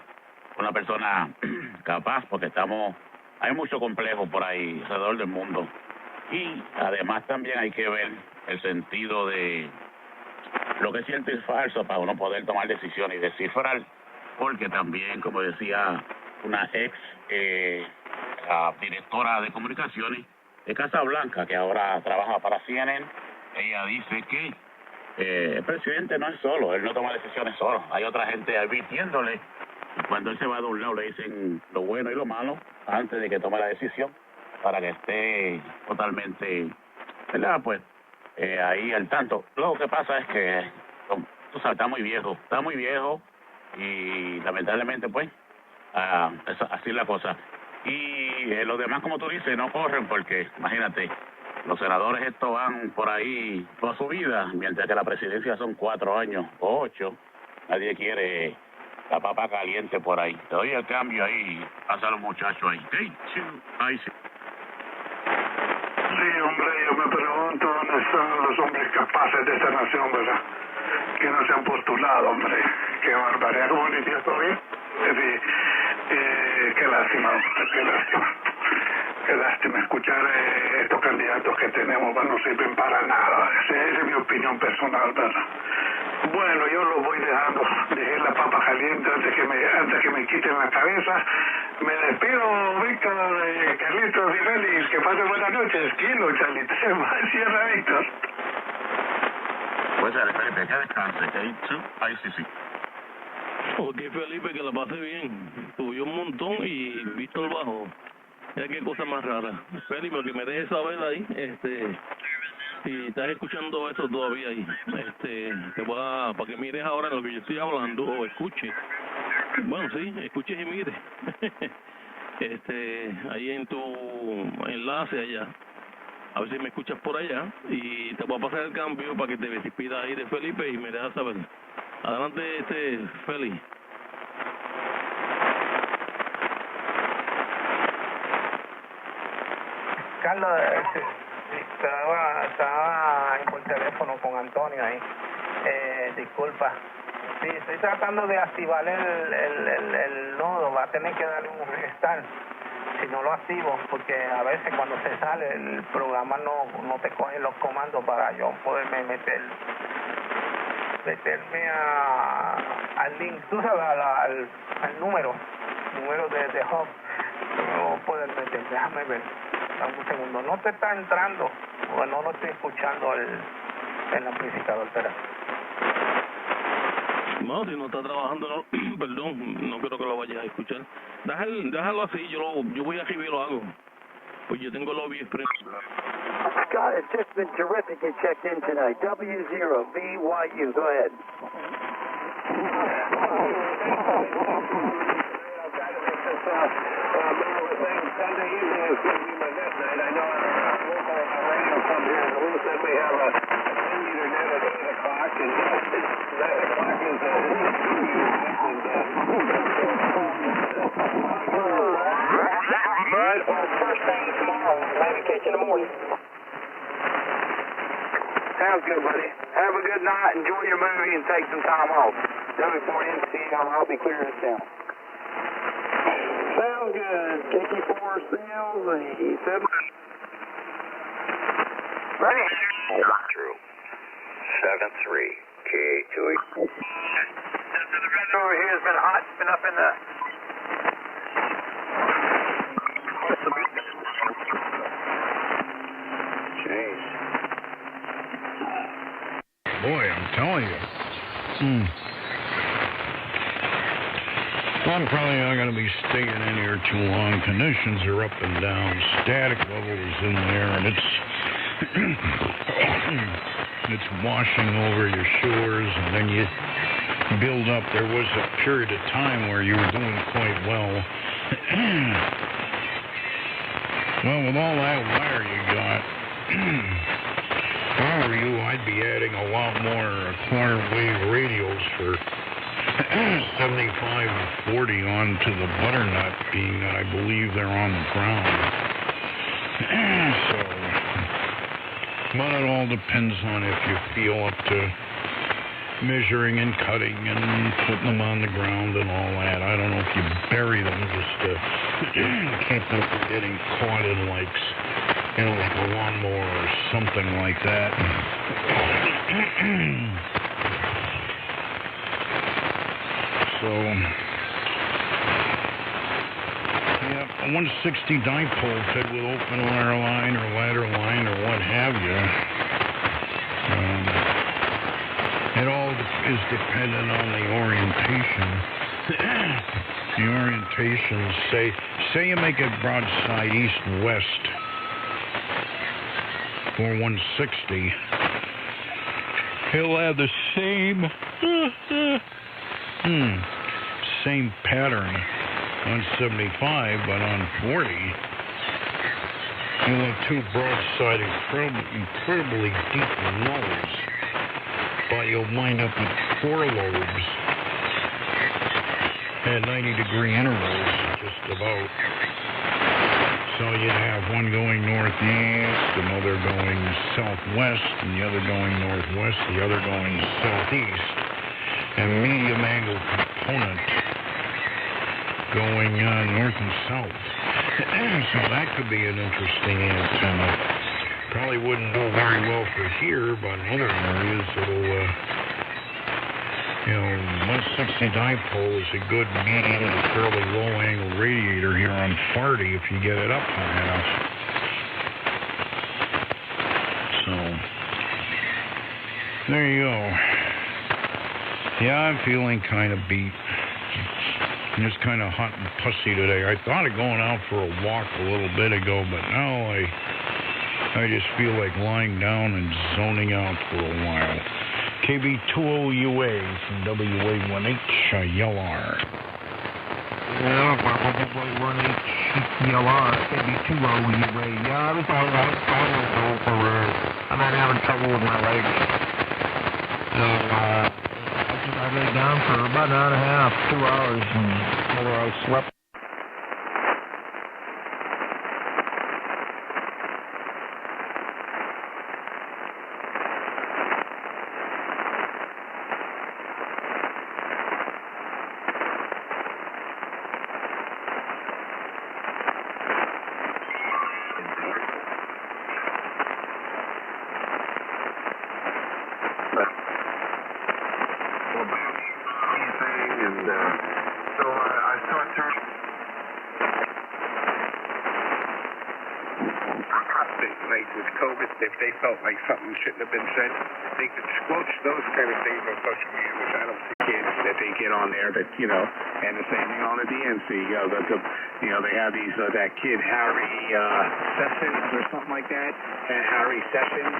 una persona capaz, porque hay mucho complejo por ahí alrededor del mundo. Y además también hay que ver el sentido de lo que es cierto y falso para uno poder tomar decisiones y descifrar porque también, como decía una ex directora de comunicaciones de Casa Blanca, que ahora trabaja para CNN, ella dice que el presidente no es solo, él no toma decisiones solo, hay otra gente advirtiéndole, y cuando él se va de un lado le dicen lo bueno y lo malo antes de que tome la decisión, para que esté totalmente, ¿verdad? Pues ahí al tanto. Lo que pasa es que, tú sabes, está muy viejo y lamentablemente pues así es la cosa. Y los demás, como tú dices, no corren porque, imagínate, los senadores estos van por ahí toda su vida, mientras que la presidencia son 4 años o 8. Nadie quiere la papa caliente por ahí. Te doy el cambio ahí, pasa a los muchachos ahí. Ahí sí. Sí, hombre, yo me pregunto dónde están los hombres capaces de esta nación, ¿verdad? Que no se han postulado, hombre. Qué barbaridad, ¿cómo le decía todavía? Qué lástima, qué lástima. Qué lástima escuchar estos candidatos que tenemos, no sirven para nada. Esa es mi opinión personal, ¿verdad? Bueno, yo los voy dejando. Dejé la papa caliente antes que me quiten la cabeza. Me despido, Víctor, Carlitos y Félix. Que pasen buenas noches. Kilo, Charlitos. Cierra, Víctor. Pues dale, Felipe, que descanse. Ahí sí. Ok, Felipe, que la pase bien. Subió un montón y Víctor bajó. Mira qué cosa más rara. Felipe, que me dejes saber ahí, si estás escuchando eso todavía ahí, te voy a, para que mires ahora lo que yo estoy hablando, o escuche. Bueno, sí, escuches y mires. Ahí en tu enlace allá. A ver si me escuchas por allá y te voy a pasar el cambio para que te despidas ahí de Felipe y me dejas saber. Adelante, Félix. Carlos, estaba por teléfono con Antonio ahí. Disculpa. Sí, estoy tratando de activar el nodo. Va a tener que darle un restart si no lo activo, porque a veces cuando se sale el programa no te coge los comandos para yo poderme meterme al link, tú sabes, al número de hub. No puedo meter, déjame ver. Dame un segundo. No te está entrando, o no lo estoy escuchando el amplificador. Espera. No, si no está trabajando, no, perdón, no creo que lo vayas a escuchar. Déjalo así, yo voy arriba y lo hago. Pues yo tengo lobby express. Scott, it's just been terrific you checked in tonight. W0BYU, go ahead. Sunday evening is going to be my net night. I know our local radio club here in Duluth said we have a 10-meter net at 8 o'clock, and 9 o'clock is a 10-meter net, First thing tomorrow, maybe catch you in the morning. Sounds good, buddy. Have a good night. Enjoy your movie and take some time off. W4NC, I'll be clearing this down. Sounds good. KT4 Sales, 7. Ready? True. 7-3, KA2. Over here has been hot. It's been up in the... Jeez. Boy, I'm telling you. I'm probably not going to be staying in here too long. Conditions are up and down. Static levels in there, and it's washing over your shores, and then you build up. There was a period of time where you were doing quite well. Well, with all that wire you got, if I were you, I'd be adding a lot more corner wave radios for 75 and 40 onto the butternut, being that I believe they're on the ground. So, but it all depends on if you feel up to measuring and cutting and putting them on the ground and all that. I don't know if you bury them just to keep them from getting caught in like a lawnmower or something like that. So 160 dipole fed with open wire line or ladder line or what have you. It all is dependent on the orientation. The orientation, say you make it broadside east-west for 160, he'll have the same pattern on 75, but on 40, you'll have two broadside incredibly deep lobes, but you'll wind up with four lobes at 90-degree intervals, just about. So you'd have one going northeast, another going southwest, and the other going northwest, the other going southeast, and medium angle component going north and south. So that could be an interesting antenna. Probably wouldn't do very well for here, but in other areas it'll, 160 dipole is a good medium to fairly low angle radiator here on 40 if you get it up high enough. So, there you go. Yeah, I'm feeling kind of beat. I'm just kind of hot and pussy today. I thought of going out for a walk a little bit ago, but now I just feel like lying down and zoning out for a while. KB20UA from WA1H YLR. Yeah, 1H YLR, KB20UA. Yeah, I'm having trouble with my legs. I lay down for about an hour and a half, 2 hours, and whether I slept. With COVID, if they felt like something shouldn't have been said, they could squelch those kind of things on social media, which I don't see. Kids that they get on there that, and the same thing on the DNC, they have these, that kid Harry Sessions or something like that, and Harry Sessions,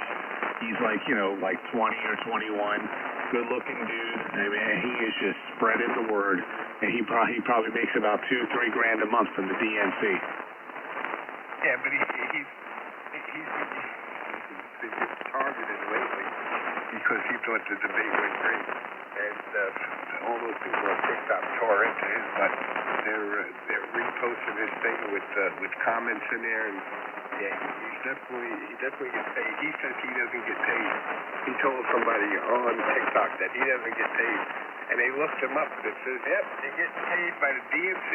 he's like 20 or 21, good looking dude. I mean, he is just spreading the word, and he probably makes about $2-3 grand a month from the DNC. Yeah, but he's been targeted lately because he thought the debate went great, and all those people on TikTok tore into his, but they're reposting his thing with comments in there, and yeah, he definitely gets paid. He says he doesn't get paid. He told somebody on TikTok that he doesn't get paid, and they looked him up, and it says, yep, he gets paid by the DNC.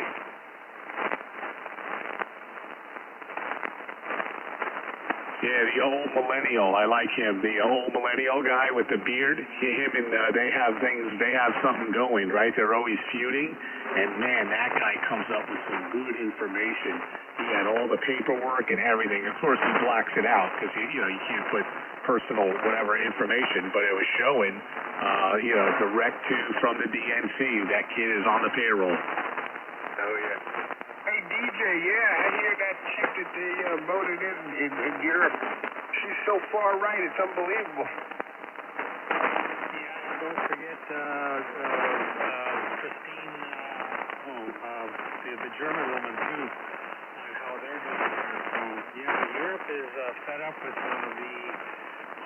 Yeah, the old millennial. I like him. The old millennial guy with the beard. Him and they have something going, right? They're always feuding. And man, that guy comes up with some good information. He had all the paperwork and everything. Of course, he blocks it out because you can't put personal whatever information. But it was showing, direct to from the DNC. That kid is on the payroll. Oh yeah. Hey, DJ, yeah, I hear that chick that they voted in Europe. She's so far right, it's unbelievable. Yeah, don't forget Christine, the German woman, too, and how they're doing there. So, yeah, Europe is fed up with the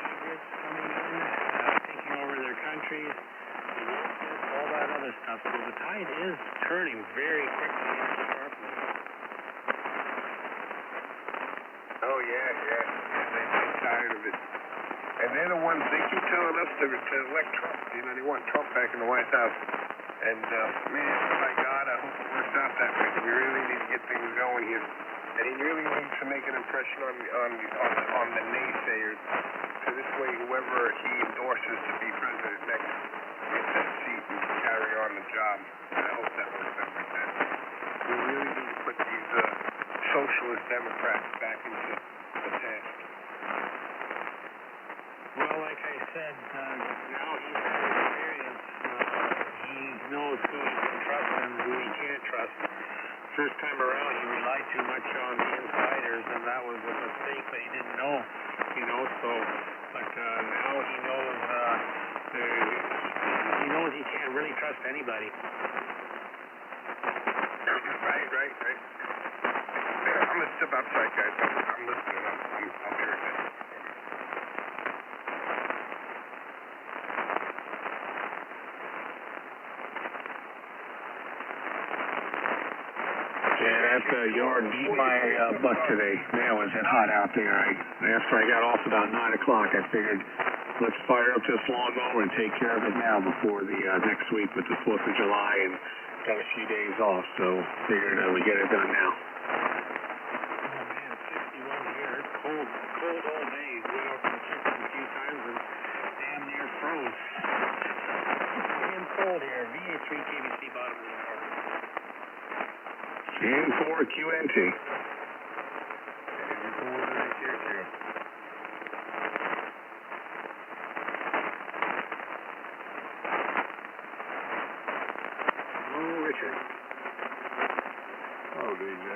migrants coming in, taking over their countries, all that other stuff. So the tide is turning very quickly and sharply. Oh, yeah. They're tired of it. And they're the ones, they keep telling us to elect Trump. They want Trump back in the White House. And, man, my God, I hope it works out that way. We really need to get things going here. And he really needs to make an impression on the naysayers. So this way, whoever he endorses to be president next gets that seat and can carry on the job. I hope that works out like that. We really need to put these socialist Democrats back into the past. Well, like I said, now he's had experience. He knows who he can trust and who he can't trust. First time around, he relied too much on the insiders, and that was a mistake, but he didn't know, so, but now he knows, he knows he can't really trust anybody. Right. Yeah, I'm going to step outside, guys. I'm listening. I'll be right back. Yeah, that yard beat my butt today. Man, was it hot out there. After I got off about 9 o'clock, I figured, let's fire up this lawnmower and take care of it now before the next week with the 4th of July and got a few days off, so figured we get it done now. Oh, man, it's 61 here. It's cold all day. Went out to the kitchen a few times and damn near froze. Damn cold here. VA3 KBC bottom of the north. N4 QNT. Oh, Richard. Oh, DJ.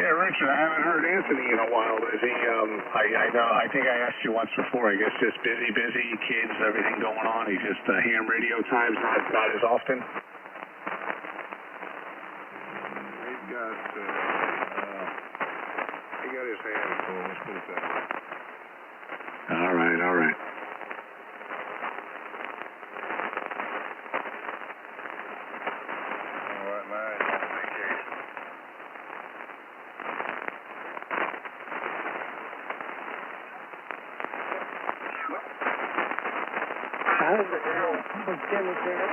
Yeah, Richard, I haven't heard Anthony in a while. Is he, I think I asked you once before, I guess just busy, kids, everything going on. He's just ham radio times, not as often. He got his hands full, let's put it that way. All right. How's it now? What's Jimmy saying?